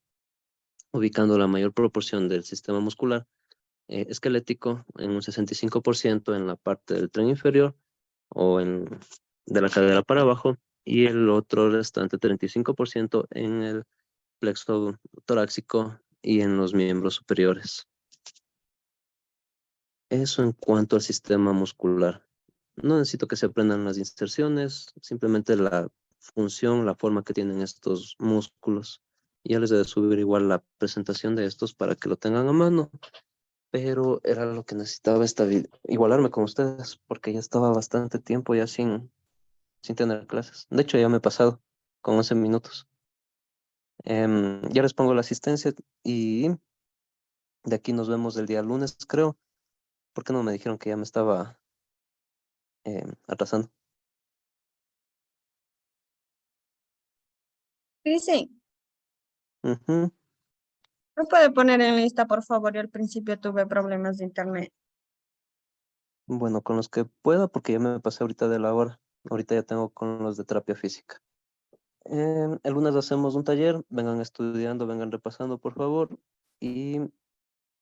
ubicando la mayor proporción del sistema muscular esquelético en un 65% en la parte del tren inferior o de la cadera para abajo, y el otro restante 35% en el plexo torácico y en los miembros superiores. Eso en cuanto al sistema muscular. No necesito que se aprendan las inserciones, simplemente la función, la forma que tienen estos músculos. Ya les debe subir igual la presentación de estos para que lo tengan a mano, pero era lo que necesitaba igualarme con ustedes, porque ya estaba bastante tiempo ya sin tener clases. De hecho, ya me he pasado con 11 minutos. Ya les pongo la asistencia y de aquí nos vemos el día lunes, creo. ¿Por qué no me dijeron que ya me estaba atrasando? Sí, Ujú. ¿me puede poner en lista, por favor? Yo al principio tuve problemas de internet. Bueno, con los que pueda, porque ya me pasé ahorita de la hora. Ahorita ya tengo con los de terapia física. El lunes hacemos un taller, vengan estudiando, vengan repasando, por favor. Y